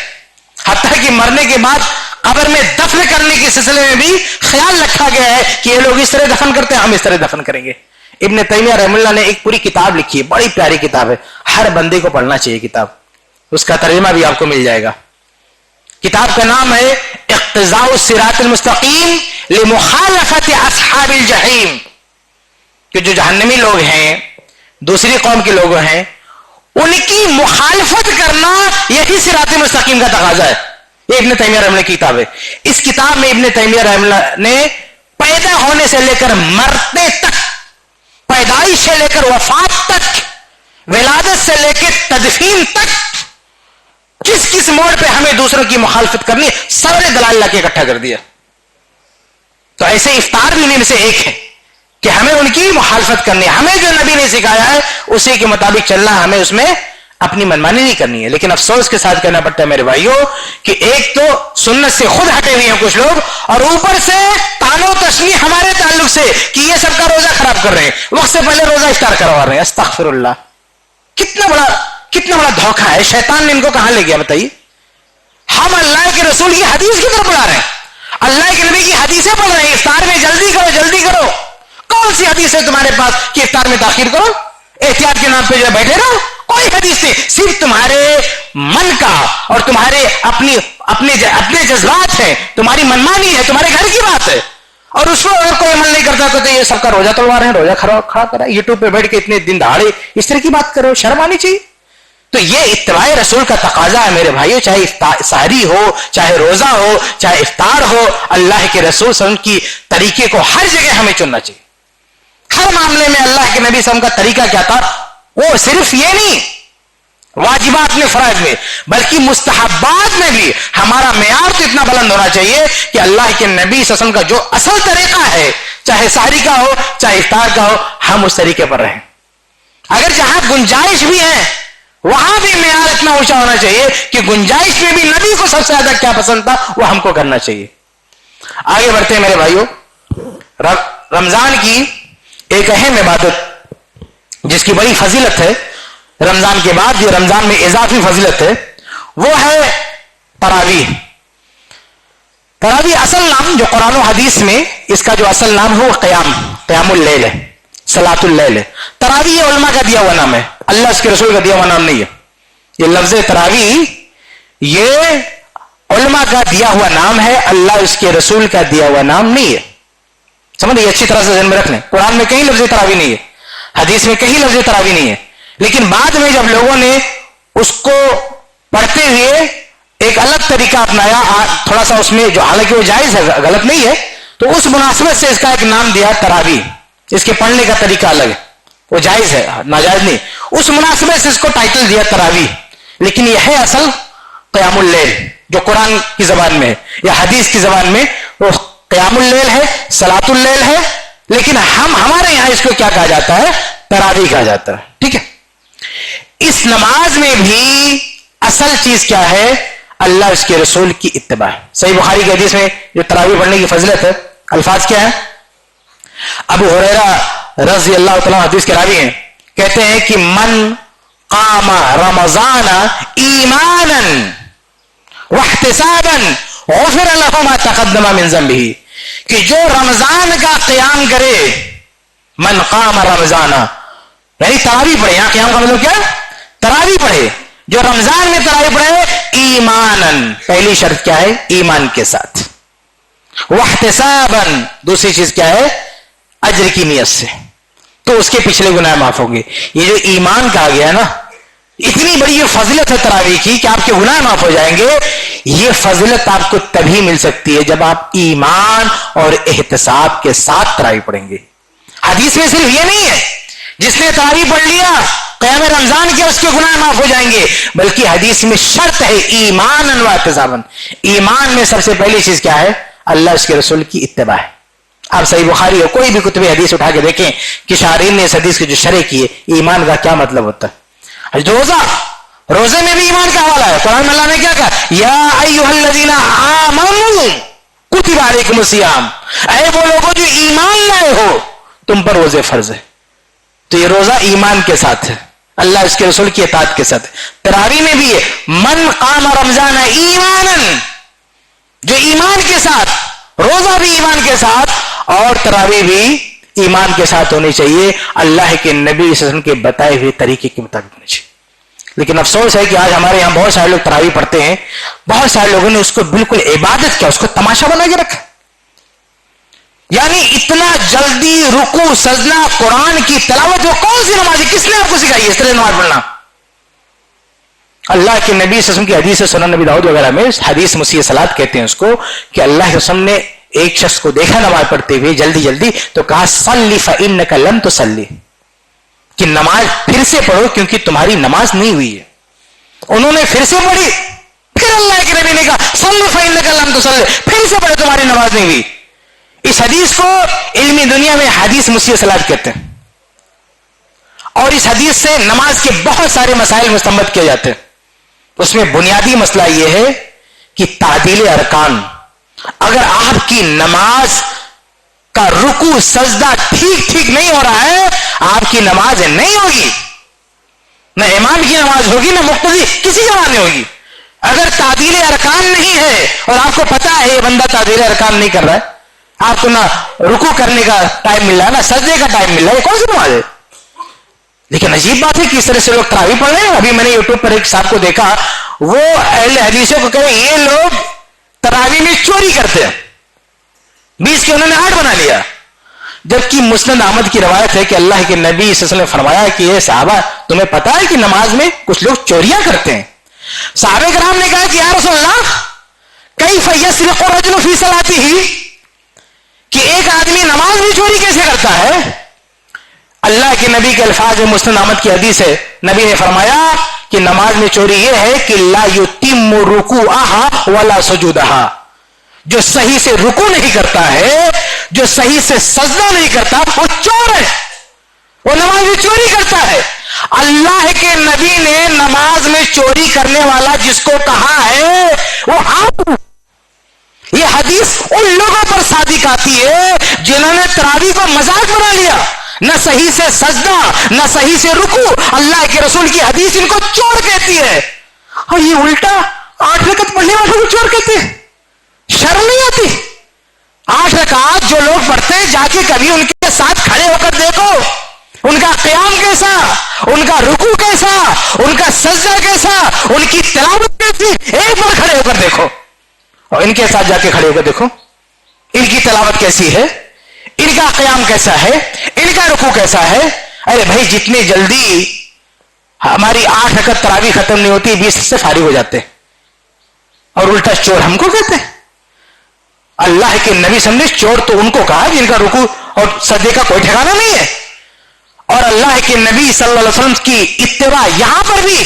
حتیٰ کہ مرنے کے بعد قبر میں دفن کرنے کے سلسلے میں بھی خیال رکھا گیا ہے کہ یہ لوگ اس طرح دفن کرتے ہیں, ہم اس طرح دفن کریں گے. ابن تیمیہ رحمہ اللہ نے ایک پوری کتاب لکھی ہے, بڑی پیاری کتاب ہے, ہر بندے کو پڑھنا چاہیے کتاب. اس کا ترجمہ بھی آپ کو مل جائے گا. کتاب کا نام ہے اقتضاء الصراط المستقیم لمخالفت اصحاب الجحیم. کہ جو جہنمی لوگ ہیں, دوسری قوم کے لوگ ہیں, ان کی مخالفت کرنا یہی صراط مستقیم کا تقاضا ہے. یہ ابن تیمیہ رحمہ اللہ کی کتاب ہے. اس کتاب میں ابن تیمیہ رحمہ اللہ نے پیدا ہونے سے لے کر مرنے تک, پیدائش سے لے کر وفات تک, ولادت سے لے کے تدفین تک, کس کس موڑ پہ ہمیں دوسروں کی مخالفت کرنی ہے, سارے دلائل لا کے اکٹھا کر دیا. تو ایسے افطار بھی ان میں سے ایک ہے کہ ہمیں ان کی مخالفت کرنی ہے. ہمیں جو نبی نے سکھایا ہے اسی کے مطابق چلنا ہے, ہمیں اس میں اپنی منمانی نہیں کرنی ہے. لیکن افسوس کے ساتھ کہنا پڑتا ہے میرے بھائیوں کہ ایک تو سنت سے خود ہٹے ہوئے ہیں کچھ لوگ, اور اوپر سے تان و تشنیع ہمارے تعلق سے کہ یہ سب کا روزہ خراب کر رہے ہیں, وقت سے پہلے روزہ افطار کروا رہے ہیں. استغفر اللہ, کتنا بڑا دھوکہ ہے. شیطان نے ان کو کہاں لے گیا بتائیے. ہم اللہ کے رسول کی حدیث کی طرف بلا رہے ہیں, اللہ کے نبی کی حدیثیں پڑھ رہے ہیں, افطار میں جلدی کرو جلدی کرو. کون سی حدیث ہے تمہارے پاس کہ افطار میں تاخیر کرو, احتیاط کے نام پہ جو بیٹھے رہو؟ کوئی حدیث نہیں. صرف تمہارے من کا اور تمہارے اپنے جذبات ہیں, تمہاری منمانی ہے, تمہارے گھر کی بات ہے. اور اس کو اگر کوئی عمل نہیں کرتا تو یہ سب کا روزہ توڑوا رہے ہیں, روزہ کھڑا کرا, یوٹیوب پہ بیٹھ کے اتنے دن دہاڑے اس طرح کی بات کرو, شرم آنی چاہیے. تو یہ اتباع رسول کا تقاضا ہے میرے بھائیو, چاہے سحری ہو, چاہے روزہ ہو, چاہے افطار ہو, اللہ کے رسول صلی اللہ علیہ وسلم کی طریقے کو ہر جگہ ہمیں چننا چاہیے. ہر معاملے میں اللہ کے نبی صلی اللہ علیہ وسلم کا طریقہ کیا تھا, وہ صرف یہ نہیں واجبات میں فرائض میں بلکہ مستحبات میں بھی ہمارا معیار تو اتنا بلند ہونا چاہیے کہ اللہ کے نبی صلی اللہ علیہ وسلم کا جو اصل طریقہ ہے, چاہے سحری کا ہو چاہے افطار کا ہو, ہم اس طریقے پر رہیں. اگر جہاں گنجائش بھی ہے وہاں بھی معیار اتنا اونچا ہونا چاہیے کہ گنجائش میں بھی نبی کو سب سے زیادہ کیا پسند تھا وہ ہم کو کرنا چاہیے. آگے بڑھتے ہیں میرے بھائیوں. رمضان کی ایک اہم عبادت جس کی بڑی فضیلت ہے, رمضان کے بعد جو رمضان میں اضافی فضیلت ہے, وہ ہے تراویح. تراویح اصل نام جو قرآن و حدیث میں اس کا جو اصل نام ہے وہ قیام اللیل ہے, صلاۃ اللیل ہے. تراویح یہ علماء کا دیا ہوا نام ہے, اللہ اس کے رسول کا دیا ہوا نام نہیں ہے. یہ لفظ تراویح یہ علماء کا دیا ہوا نام ہے, اللہ اس کے رسول کا دیا ہوا نام نہیں ہے. سمجھ اچھی طرح سے ذہن میں رکھ لیں, قرآن میں کہیں لفظ تراویح نہیں ہے, حدیث میں کہیں لفظ تراویح نہیں ہے. لیکن بعد میں جب لوگوں نے اس کو پڑھتے ہوئے ایک الگ طریقہ اپنایا, تھوڑا سا اس میں جو حالانکہ وہ جائز ہے, غلط نہیں ہے, تو اس مناسبت سے اس کا ایک نام دیا تراویح. اس کے پڑھنے کا طریقہ الگ ہے, وہ جائز ہے ناجائز نہیں, اس مناسبت سے اس کو ٹائٹل دیا تراویح. لیکن یہ ہے اصل قیام اللیل جو قرآن کی زبان میں ہے یا حدیث کی زبان میں وہ قیام اللیل ہے, صلاۃ اللیل ہے. لیکن ہمارے یہاں اس کو کیا کہا جاتا ہے, تراویح کہا جاتا ہے. ٹھیک ہے. اس نماز میں بھی اصل چیز کیا ہے, اللہ اس کے رسول کی اتباع. صحیح بخاری کی حدیث میں جو تراویح پڑھنے کی فضیلت ہے, الفاظ کیا ہے؟ ابو ہریرہ رضی اللہ تعالیٰ حدیث کے راوی ہیں, کہتے ہیں کہ من قام رمضان ایمانا واحتسابا غفر له ما تقدم من ذنبه, کہ جو رمضان کا قیام کرے, من قام رمضان یعنی تراویح پڑھے, یہاں قیام کا مطلب کیا, تراویح پڑھے, جو رمضان میں تراویح پڑھے ایمانا, پہلی شرط کیا ہے, ایمان کے ساتھ, واحتسابا دوسری چیز کیا ہے, اجر کی نیت سے, تو اس کے پچھلے گناہ معاف ہوں گے. یہ جو ایمان کہا گیا نا, اتنی بڑی یہ فضیلت ہے تراویح کی کہ آپ کے گناہ معاف ہو جائیں گے. یہ فضیلت آپ کو تبھی مل سکتی ہے جب آپ ایمان اور احتساب کے ساتھ تراویح پڑھیں گے. حدیث میں صرف یہ نہیں ہے جس نے تراویح پڑھ لیا قیام رمضان کے اس کے گناہ معاف ہو جائیں گے، بلکہ حدیث میں شرط ہے ایمانا و احتسابا. ایمان میں سب سے پہلی چیز کیا ہے؟ اللہ اس کے رسول کی اتباع ہے. آپ صحیح بخاری اور کوئی بھی کتب حدیث اٹھا کے دیکھیں کہ شارحین نے اس حدیث کی جو شرح کی ہے ایمان کا کیا مطلب ہوتا ہے. روزے میں بھی ایمان کا حوالہ ہے. قرآن میں اللہ نے کیا کہا؟ یا ایھا الذین آمنوا کتب علیکم الصیام، اے وہ لوگوں جو ایمان لائے ہو تم پر روزے فرض ہے. تو یہ روزہ ایمان کے ساتھ ہے، اللہ اس کے رسول کی اطاعت کے ساتھ. تراویح میں بھی ہے من قام رمضان ایمانا، جو ایمان کے ساتھ، روزہ بھی ایمان کے ساتھ اور تراویح بھی ایمان کے ساتھ ہونی چاہیے، اللہ کے نبی صلی اللہ علیہ وسلم کے بتائے ہوئے طریقے کے مطابق ہونی چاہیے. لیکن افسوس ہے کہ آج ہمارے یہاں بہت سارے لوگ تراویح پڑھتے ہیں، بہت سارے لوگوں نے اس کو بالکل عبادت کیا، اس کو تماشا بنا کے رکھا. یعنی اتنا جلدی رکوع سجدہ قرآن کی تلاوت، وہ کون سی نماز ہے؟ کس نے آپ کو سکھائی ہے اس طرح نماز پڑھنا؟ اللہ کے نبی صلی اللہ علیہ وسلم کی حدیث سنن نبی داؤد وغیرہ میں حدیث مسیح صلات کہتے ہیں اس کو، کہ اللہ کے رسول نے ایک شخص کو دیکھا نماز پڑھتے ہوئے جلدی جلدی، تو کہا صلی فإنک لم تصلی، کہ نماز پھر سے پڑھو کیونکہ تمہاری نماز نہیں ہوئی ہے. انہوں نے پھر سے پڑھی، پھر اللہ کے نبی نے کہا صلی فإنک لم تصلی، پھر سے پڑھو تمہاری نماز نہیں ہوئی. اس حدیث کو علمی دنیا میں حدیث مسیح صلات کہتے ہیں، اور اس حدیث سے نماز کے بہت سارے مسائل مستنبط کیے جاتے ہیں. اس میں بنیادی مسئلہ یہ ہے کہ تعدیل ارکان، اگر آپ کی نماز کا رکوع سجدہ ٹھیک نہیں ہو رہا ہے آپ کی نماز نہیں ہوگی، نہ امام کی نماز ہوگی نہ مقتدی کسی جماعت میں ہوگی. اگر تعدیل ارکان نہیں ہے اور آپ کو پتا ہے یہ بندہ تعدیل ارکان نہیں کر رہا ہے، آپ کو نہ رکوع کرنے کا ٹائم مل رہا ہے نہ سجدے کا ٹائم مل رہا ہے، یہ کون سی نماز ہے؟ لیکن عجیب بات ہے کہ اس طرح سے لوگ تراویح پڑھ رہے ہیں. ابھی میں نے یوٹیوب پر ایک صاحب کو دیکھا، وہ اہل حدیثوں کو کہے یہ لوگ تراویح میں چوری کرتے ہیں، 20 کے انہوں نے 8 بنا لیا. جبکہ مسند احمد کی روایت ہے کہ اللہ کے نبی صلی اللہ علیہ وسلم نے فرمایا کہ یہ صحابہ تمہیں پتا ہے کہ نماز میں کچھ لوگ چوریاں کرتے ہیں. صحابہ کرام نے کہا کہ یا رسول اللہ کیف یسرق الرجل فی صلاتہ، کہ ایک آدمی نماز بھی چوری کیسے کرتا ہے؟ اللہ کے نبی کے الفاظ مسند احمد کی حدیث ہے، نبی نے فرمایا کہ نماز میں چوری یہ ہے کہ لا یتم رکوعها ولا سجودها، جو صحیح سے رکوع نہیں کرتا ہے، جو صحیح سے سجدہ نہیں کرتا، وہ چور ہے، وہ نماز میں چوری کرتا ہے. اللہ کے نبی نے نماز میں چوری کرنے والا جس کو کہا ہے وہ ہم. یہ حدیث ان لوگوں پر صادق آتی ہے جنہوں نے تراویح کو مذاق بنا لیا، نہ صحیح سے سجدہ نہ صحیح سے رکوع. اللہ کے رسول کی حدیث ان کو چور کہتی ہے، اور یہ الٹا 8 رکعت پڑھنے والوں کو چور کہتے ہیں. شرم نہیں آتی؟ 8 رکعت جو لوگ پڑھتے ہیں جا کے کبھی ان کے ساتھ کھڑے ہو کر دیکھو، ان کا قیام کیسا، ان کا رکوع کیسا، ان کا سجدہ کیسا، ان کی تلاوت کیسی. ایک بار کھڑے ہو کر دیکھو اور ان کے ساتھ جا کے کھڑے ہو کر دیکھو ان کی تلاوت کیسی ہے، ان کا قیام کیسا ہے، ان کا رکوع کیسا ہے. ارے بھائی جتنی جلدی ہماری 8 رکعت تراویح ختم نہیں ہوتی 20 سے فارغ ہو جاتے ہیں، اور الٹا چور ہم کو کہتے ہیں. اللہ کے نبی صلی اللہ علیہ وسلم نے چور تو ان کو کہا جن کا رکوع اور سجدے کا کوئی ٹھکانہ نہیں ہے. اور اللہ کے نبی صلی اللہ علیہ وسلم کی اتباع یہاں پر بھی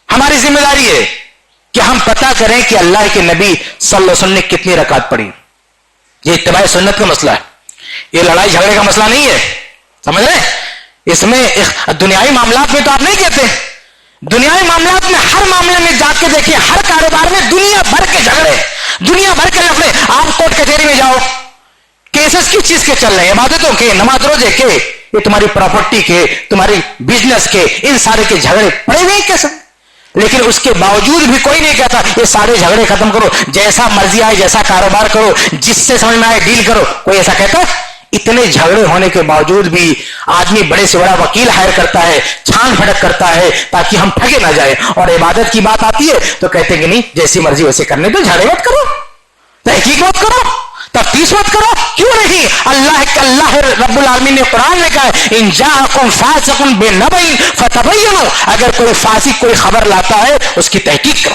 ہماری ذمہ داری ہے کہ ہم پتہ کریں کہ اللہ کے نبی صلی اللہ علیہ وسلم نے کتنی رکعت پڑھی. یہ اتباع سنت کا مسئلہ ہے، یہ لڑائی جھگڑے کا مسئلہ نہیں ہے، سمجھ رہے ہیں؟ اس میں دنیاوی معاملات میں تو آپ نہیں کہتے، دنیاوی معاملات میں ہر معاملے میں جا کے دیکھیں، ہر کاروبار میں دنیا بھر کے جھگڑے، دنیا بھر کے لفڑے. آپ کورٹ کچہری میں جاؤ، کیسز کس چیز کے چل رہے ہیں؟ عبادتوں کے، نماز روزے کے، یہ تمہاری پراپرٹی کے، تمہاری بزنس کے، ان سارے کے جھگڑے پڑے ہوئے کیسے. لیکن اس کے باوجود بھی کوئی نہیں کہتا یہ سارے جھگڑے ختم کرو، جیسا مرضی آئے جیسا کاروبار کرو، جس سے سمجھ میں آئے ڈیل کرو. کوئی ایسا کہتا ہے؟ اتنے جھگڑے ہونے کے باوجود بھی آدمی بڑے سے بڑا وکیل ہائر کرتا ہے، چھان پھٹک کرتا ہے تاکہ ہم ٹھگے نہ جائیں. اور عبادت کی بات آتی ہے تو کہتے کہ نہیں جیسی مرضی ویسے کرنے دو، جھگڑے مت کرو، تحقیق مت کرو، تفتیش مت کرو. کیوں نہیں؟ اللہ رب العالمین نے قرآن میں کہا ان جاءکم فاسق بنبأ فتبینوا، اگر کوئی فاسق کوئی خبر لاتا ہے اس کی تحقیق کرو،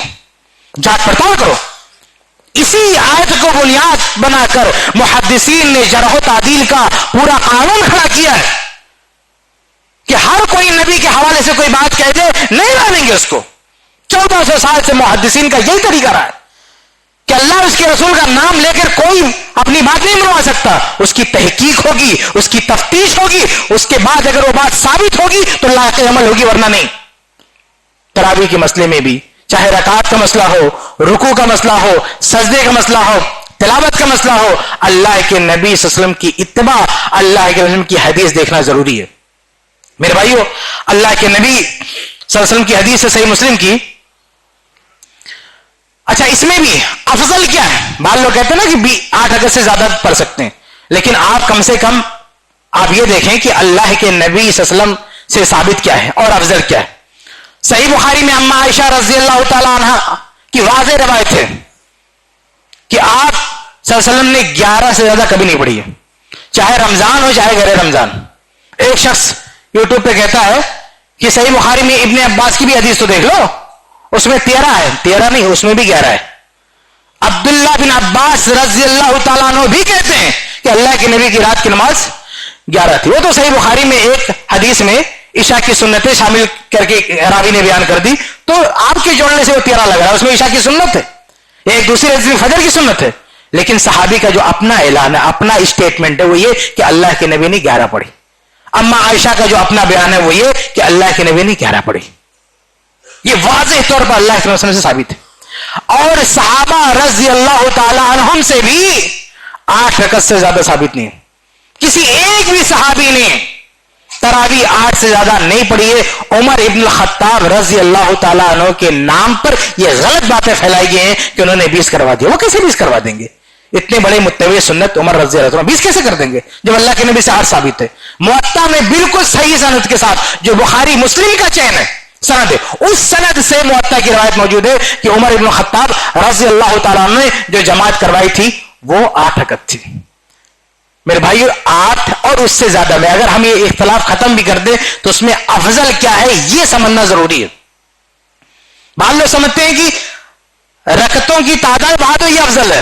جانچ پڑتال کرو. اسی آیت کو بنیاد بنا کر محدثین نے جرح و تعدیل کا پورا قانون کھڑا کیا ہے کہ ہر کوئی نبی کے حوالے سے کوئی بات کہہ دے نہیں مانیں گے اس کو. 1400 سال سے محدثین کا یہی طریقہ رہا ہے کہ اللہ اس کے رسول کا نام لے کر کوئی اپنی بات نہیں منوا سکتا. اس کی تحقیق ہوگی, اس کی تفتیش ہوگی, اس کے بعد اگر وہ بات ثابت ہوگی تو لاق عمل ہوگی, ورنہ نہیں. تراویح کے مسئلے میں بھی چاہے رکعت کا مسئلہ ہو, رکوع کا مسئلہ ہو, سجدے کا مسئلہ ہو, تلاوت کا مسئلہ ہو, اللہ کے نبی صلی اللہ علیہ وسلم کی اتباع, اللہ کے وسلم کی حدیث دیکھنا ضروری ہے. میرے بھائیو, اللہ کے نبی صلی اللہ علیہ وسلم کی حدیث ہے صحیح مسلم کی. اچھا, اس میں بھی افضل کیا ہے؟ بعض لوگ کہتے ہیں نا کہ 8 اگست سے زیادہ پڑھ سکتے ہیں, لیکن آپ کم سے کم آپ یہ دیکھیں کہ اللہ کے نبی صلی اللہ علیہ وسلم سے ثابت کیا ہے اور افضل کیا ہے. صحیح بخاری میں اما عائشہ رضی اللہ تعالی عنہ کی واضح روایت ہے کہ آپ صلی اللہ علیہ وسلم نے 11 سے زیادہ کبھی نہیں پڑھی ہے, چاہے رمضان ہو چاہے غیر رمضان. ایک شخص یوٹیوب پہ کہتا ہے کہ صحیح بخاری میں ابن عباس کی بھی حدیث تو دیکھ لو, اس میں 13 ہے. 13 نہیں, اس میں بھی 11 ہے. عبداللہ بن عباس رضی اللہ تعالیٰ عنہ بھی کہتے ہیں کہ اللہ کے نبی کی رات کی نماز 11 تھی. وہ تو صحیح بخاری میں ایک حدیث میں عشاء کی سنتیں شامل کر کے راوی نے بیان کر دی, تو آپ کے جوڑنے سے وہ 13 لگ رہا ہے. اس میں عشاء کی سنت ہے, ایک دوسری حدیث میں فجر کی سنت ہے. لیکن صحابی کا جو اپنا اعلان ہے, اپنا اسٹیٹمنٹ ہے, وہ یہ کہ اللہ کے نبی نے 11 پڑھی. اما عائشہ کا جو اپنا بیان ہے وہ یہ کہ اللہ کے نبی نے 11 پڑھی. یہ واضح طور پر اللہ کے رسول سے ثابت ہے. اور صحابہ رضی اللہ تعالی عنہم سے بھی 8 رکعت سے زیادہ ثابت نہیں ہے. کسی ایک بھی صحابی نے تراویح 8 سے زیادہ نہیں پڑھی ہے. عمر ابن الخطاب رضی اللہ تعالیٰ عنہ کے نام پر یہ غلط باتیں پھیلائی گئی ہیں کہ انہوں نے 20 کروا دیا. وہ کیسے 20 کروا دیں گے؟ اتنے بڑے متبع سنت عمر رضی اللہ عنہ 20 کیسے کر دیں گے جب اللہ کے نبی سے 8 ثابت ہے؟ موطا میں بالکل صحیح سند کے ساتھ, جو بخاری مسلم کا چین ہے سند ہے, اس سند سے موطا کی روایت موجود ہے کہ عمر ابن الخطاب رضی اللہ تعالیٰ عنہ نے جو جماعت کروائی تھی وہ 8 رکعت تھی. میرے بھائیو, 8 اور اس سے زیادہ میں اگر ہم یہ اختلاف ختم بھی کر دیں تو اس میں افضل کیا ہے یہ سمجھنا ضروری ہے. بعض لوگ سمجھتے ہیں کہ رکعتوں کی تعداد بڑھا دو یہ افضل ہے.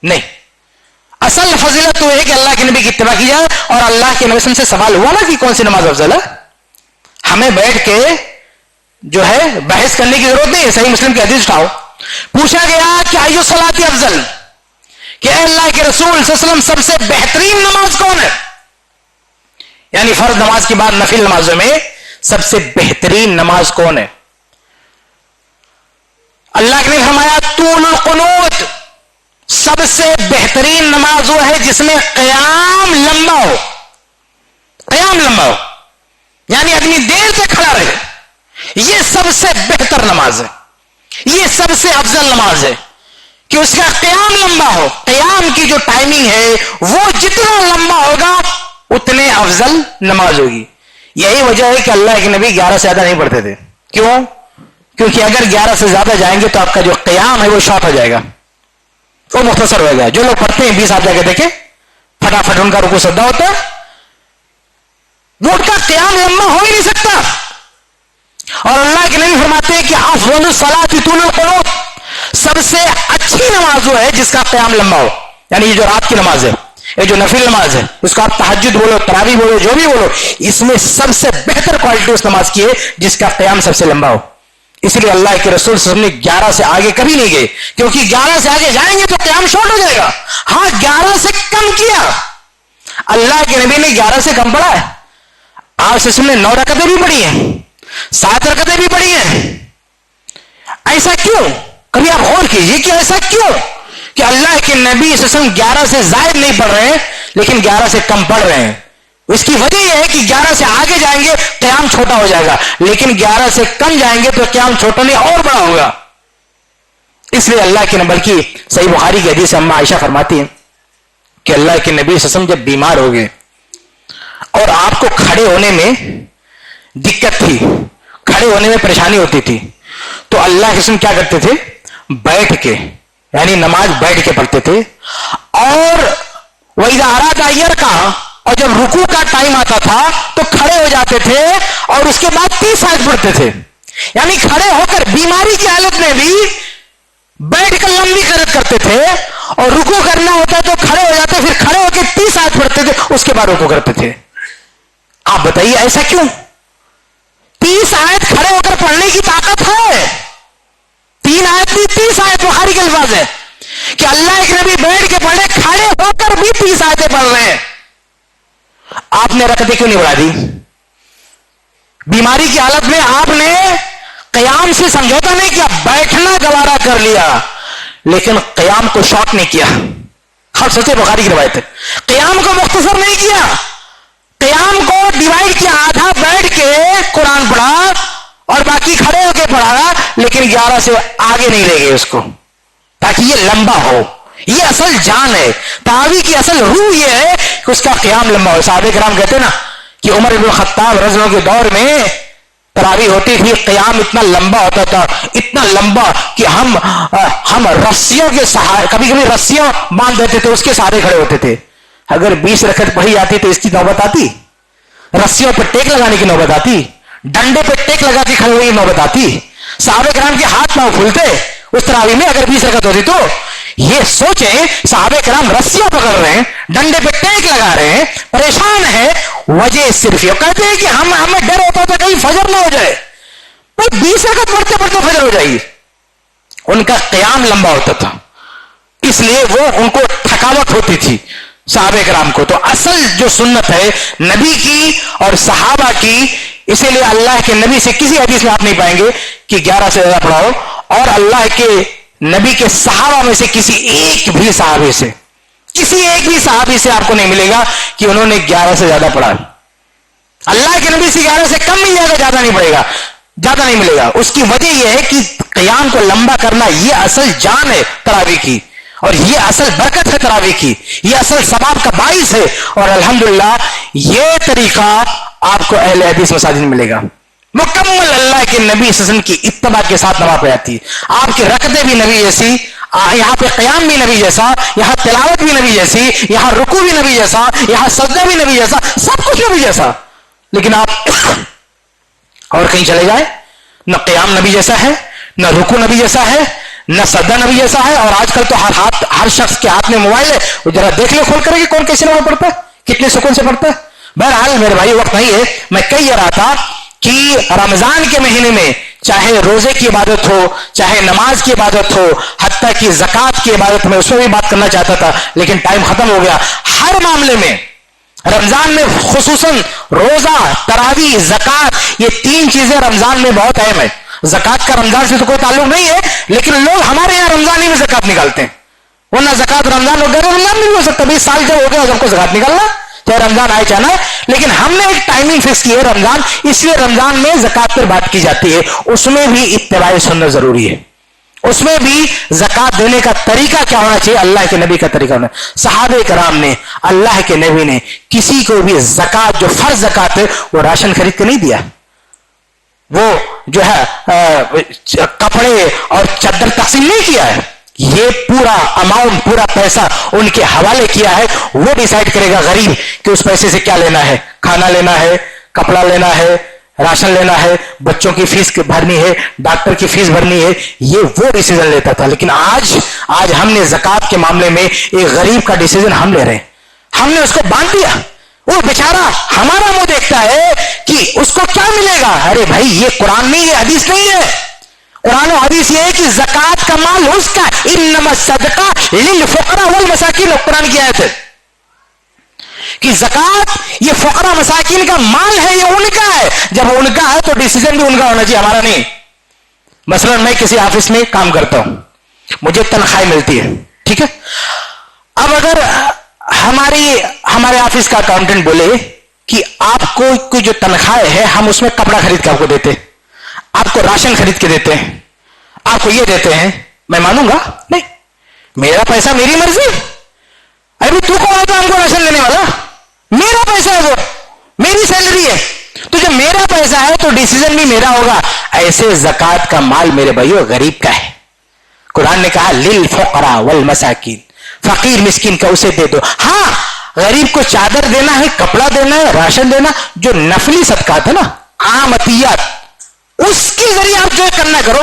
نہیں, اصل فضیلت تو ہے کہ اللہ کے نبی کی اتباع کی جائے. اور اللہ کے نبی سے سوال ہوا نا کہ کون سی نماز افضل ہے, ہمیں بیٹھ کے جو ہے بحث کرنے کی ضرورت نہیں ہے. صحیح مسلم کی حدیث اٹھاؤ, پوچھا گیا کہ ایو الصلاۃ افضل, کہ اے اللہ کے رسول صلی اللہ علیہ وسلم سب سے بہترین نماز کون ہے؟ یعنی فرض نماز کے بعد نفل نمازوں میں سب سے بہترین نماز کون ہے؟ اللہ نے فرمایا طول القنوت, سب سے بہترین نماز وہ ہے جس میں قیام لمبا ہو. قیام لمبا ہو یعنی آدمی دیر تک کھڑا رہے, یہ سب سے بہتر نماز ہے, یہ سب سے افضل نماز ہے کہ اس کا قیام لمبا ہو. قیام کی جو ٹائمنگ ہے وہ جتنا لمبا ہوگا اتنے افضل نماز ہوگی. یہی وجہ ہے کہ اللہ کے نبی 11 سے زیادہ نہیں پڑھتے تھے. کیوں؟ کیونکہ اگر 11 سے زیادہ جائیں گے تو آپ کا جو قیام ہے وہ شارٹ ہو جائے گا, وہ مختصر ہو گا. جو لوگ پڑھتے ہیں 20 آپ جا کے دیکھیں, فٹافٹ ان کا رکوع سجدہ ہوتا ہے, وہ ان کا قیام لمبا ہو ہی نہیں سکتا. اور اللہ کے نبی فرماتے ہیں کہ افضل الصلاۃ طول القنوت, سب سے اچھی نماز وہ ہے جس کا قیام لمبا ہو. یعنی یہ جو رات کی نماز ہے, یہ جو نفل نماز ہے, اس کو آپ تہجد بولو, تراویح بولو, جو بھی بولو, اس میں سب سے بہتر کوالٹی اس نماز کی ہے جس کا قیام سب سے لمبا ہو. اس لیے اللہ کے رسول صلی اللہ علیہ وسلم نے 11 سے آگے کبھی نہیں گئے, کیونکہ 11 سے آگے جائیں گے تو قیام شارٹ ہو جائے گا. ہاں 11 سے کم کیا, اللہ کے نبی نے 11 سے کم پڑھا ہے. آپ سے نے 9 رکعتیں بھی پڑھی ہیں, 7 رکعتیں بھی پڑھی ہیں. ایسا کیوں؟ کبھی آپ غور کیجئے کہ ایسا کیوں کہ اللہ کے نبی صلی اللہ علیہ وسلم 11 سے زائد نہیں پڑھ رہے ہیں لیکن 11 سے کم پڑھ رہے ہیں. اس کی وجہ یہ ہے کہ 11 سے آگے جائیں گے قیام چھوٹا ہو جائے گا, لیکن 11 سے کم جائیں گے تو قیام چھوٹا نہیں اور بڑا ہوگا. اس لیے اللہ کے نبی کی صحیح بخاری کی حدیث اما عائشہ فرماتی ہیں کہ اللہ کے نبی صلی اللہ علیہ وسلم جب بیمار ہو گئے اور آپ کو کھڑے ہونے میں دقت تھی, کھڑے ہونے میں پریشانی ہوتی تھی, تو اللہ کے رسول کیا کرتے تھے؟ بیٹھ کے, یعنی نماز بیٹھ کے پڑھتے تھے. اور وَإِذَا أَرَادَ أَن يَرْكَعَ, اور جب رکوع کا ٹائم آتا تھا تو کھڑے ہو جاتے تھے اور اس کے بعد 30 آیت پڑھتے تھے. یعنی کھڑے ہو کر بیماری کی حالت میں بھی بیٹھ کر لمبی قرات کرتے تھے اور رکوع کرنا ہوتا تو کھڑے ہو جاتے, پھر کھڑے ہو کے 30 آیت پڑھتے تھے, اس کے بعد رکوع کرتے تھے. آپ بتائیے ایسا کیوں؟ 30 آیت کھڑے ہو کر پڑھنے کی طاقت ہے. 3 آیت بھی 30 آیت بخاری کے الفاظ ہے کہ اللہ کے نبی بیٹھ کے پڑھے, کھڑے ہو کر بھی 30 آیتیں پڑھ رہے ہیں. آپ نے رکعتیں کیوں نہیں بڑھا دی؟ بیماری کی حالت میں آپ نے قیام سے سمجھوتا نہیں کیا, بیٹھنا گوارا کر لیا لیکن قیام کو شارٹ نہیں کیا. خود سوچے, بخاری کی روایت ہے, قیام کو مختصر نہیں کیا, قیام کو ڈیوائڈ کیا, آدھا بیٹھ کے قرآن پڑھا اور باقی کھڑے ہو کے پڑھا, لیکن 11 سے آگے نہیں لے گئے اس کو تاکہ یہ لمبا ہو. یہ اصل جان ہے, تراویح کی اصل روح یہ ہے کہ اس کا قیام لمبا ہو. صحابہ کرام کہتے ہیں نا کہ عمر بن الخطاب رضی اللہ عنہ کے دور میں تراویح ہوتی تھی, قیام اتنا لمبا ہوتا تھا, اتنا لمبا کہ ہم رسیوں کے سہارے, کبھی کبھی رسیاں باندھ دیتے تھے, اس کے سہارے کھڑے ہوتے تھے. اگر 20 رکعت پڑھی جاتی تو اس کی نوبت آتی, رسیوں پہ ٹیک لگانے کی نوبت آتی, ڈنڈے پہ ٹیک لگا کے کھڑے ہونے کی نوبت آتی. صحابہ کرام کے ہاتھ پاؤں پھولتے اس تراویح میں اگر 20 رکعت ہوتی تو. یہ سوچیں, صحابہ کرام رسیاں پکڑ رہے ہیں, ڈنڈے پہ ٹیک لگا رہے ہیں, پریشان ہے. وجہ صرف یہ کہتے ہیں کہ ہمیں ڈر ہوتا تھا کہیں فجر نہ ہو جائے. 20 رکعت پڑھتے پڑھتے فجر ہو جائے گی. ان کا قیام لمبا ہوتا تھا, اس لیے وہ ان کو تھکاوٹ ہوتی تھی صحابہ کرام کو. تو اصل جو سنت ہے نبی کی اور صحابہ کی, اسی لیے اللہ کے نبی سے کسی حدیث میں آپ نہیں پائیں گے کہ 11 سے زیادہ پڑھاؤ, اور اللہ کے نبی کے صحابہ میں سے کسی ایک بھی صحابی سے آپ کو نہیں ملے گا کہ انہوں نے 11 سے زیادہ پڑھا. اللہ کے نبی سے 11 سے کم مل جائے گا, زیادہ نہیں پڑے گا, زیادہ نہیں ملے گا. اس کی وجہ یہ ہے کہ قیام کو لمبا کرنا یہ اصل جان ہے تراویح کی, اور یہ اصل برکت ہے تراویح کی, یہ اصل ثواب کا باعث ہے. اور الحمدللہ یہ طریقہ آپ کو اہل حدیث مساجد میں ملے گا. مکمل اللہ کے نبی صلی اللہ علیہ وسلم کی اتباع کے ساتھ نماز پڑھی جاتی ہے. آپ کی رکعتیں بھی نبی جیسی, یہاں پہ قیام بھی نبی جیسا, یہاں تلاوت بھی نبی جیسی, یہاں رکوع بھی نبی جیسا, یہاں سجدہ بھی نبی جیسا, سب کچھ نبی جیسا. لیکن آپ اور کہیں چلے جائیں, نہ قیام نبی جیسا ہے, نہ رکوع نبی جیسا ہے, نہ سجدہ نبی جیسا ہے. اور آج کل تو ہر شخص کے ہاتھ میں موبائل ہے, وہ ذرا دیکھ لے کھول کر کہ کون کیسے نماز پڑھتا ہے, کتنے سکون سے پڑھتا ہے. بہرحال میرے بھائی وقت نہیں ہے, میں کہہ رہا تھا کہ رمضان کے مہینے میں چاہے روزے کی عبادت ہو, چاہے نماز کی عبادت ہو, حتیٰ کہ زکوٰۃ کی عبادت میں اس میں بھی بات کرنا چاہتا تھا لیکن ٹائم ختم ہو گیا. ہر معاملے میں رمضان میں خصوصاً روزہ, تراویح, زکوٰۃ, یہ 3 چیزیں رمضان میں بہت اہم ہے. زکوٰۃ کا رمضان سے تو کوئی تعلق نہیں ہے, لیکن لوگ ہمارے یہاں رمضان ہی میں زکوٰۃ نکالتے ہیں, ورنہ زکوٰۃ رمضان ہو گیا, رمضان نہیں ہو سکتا. 20 سال جب ہو گیا سب کو زکوٰۃ نکالنا, چاہے رمضان آئے چاہنا ہے. لیکن ہم نے ایک ٹائمنگ فکس کی ہے رمضان, اس لیے رمضان میں زکوٰۃ پر بات کی جاتی ہے. اس میں بھی اتباع سنت ضروری ہے, اس میں بھی زکوٰۃ دینے کا طریقہ کیا ہونا چاہیے, اللہ کے نبی کا طریقہ ہونا. صحابہ کرام نے, اللہ کے نبی نے کسی کو بھی زکوٰۃ, جو فرض زکوٰۃ ہے, وہ راشن خرید کے نہیں دیا, وہ جو ہے کپڑے اور چادر تقسیم نہیں کیا ہے. یہ پورا اماؤنٹ, پورا پیسہ ان کے حوالے کیا ہے. وہ ڈیسائیڈ کرے گا غریب کہ اس پیسے سے کیا لینا ہے, کھانا لینا ہے, کپڑا لینا ہے, راشن لینا ہے, بچوں کی فیس بھرنی ہے, ڈاکٹر کی فیس بھرنی ہے. یہ وہ ڈیسیزن لیتا تھا. لیکن آج ہم نے زکوٰۃ کے معاملے میں ایک غریب کا ڈیسیزن ہم لے رہے ہیں, ہم نے اس کو باندھ دیا. وہ بیچارہ ہمارا منہ دیکھتا ہے کہ اس کو کیا ملے گا. ارے بھائی یہ قرآن نہیں, یہ حدیث نہیں ہے. قرآن و حدیث یہ ہے کہ زکوٰۃ کا مال اس کا, انما الصدقہ للفقراء والمساکین, قرآن کی آیت ہے کہ زکوٰۃ یہ فقراء مساکین کا مال ہے, یہ ان کا ہے. جب ان کا ہے تو ڈیسیزن بھی ان کا ہونا چاہیے, ہمارا نہیں. مثلا میں کسی آفس میں کام کرتا ہوں, مجھے تنخواہ ملتی ہے, ٹھیک ہے. اب اگر ہمارے آفس کا اکاؤنٹنٹ بولے کہ آپ کو جو تنخواہ ہے ہم اس میں کپڑا خرید کے آپ کو دیتے, آپ کو راشن خرید کے دیتے ہیں, آپ کو یہ دیتے ہیں, میں مانوں گا نہیں, میرا پیسہ میری مرضی. ابھی تو کون ہے تو ہم کو راشن لینے والا, میرا پیسہ ہے, وہ میری سیلری ہے, تو جب میرا پیسہ ہے تو ڈیسیزن بھی میرا ہوگا. ایسے زکوٰۃ کا مال میرے بھائیو غریب کا ہے. قرآن نے کہا للفقراء والمساکین, فقیر مسکین کا اسے دے دو. ہاں غریب کو چادر دینا ہے, کپڑا دینا ہے, راشن دینا, جو نفلی صدقات ہے نا, عام عطیات, اس کے ذریعے آپ جو کرنا کرو.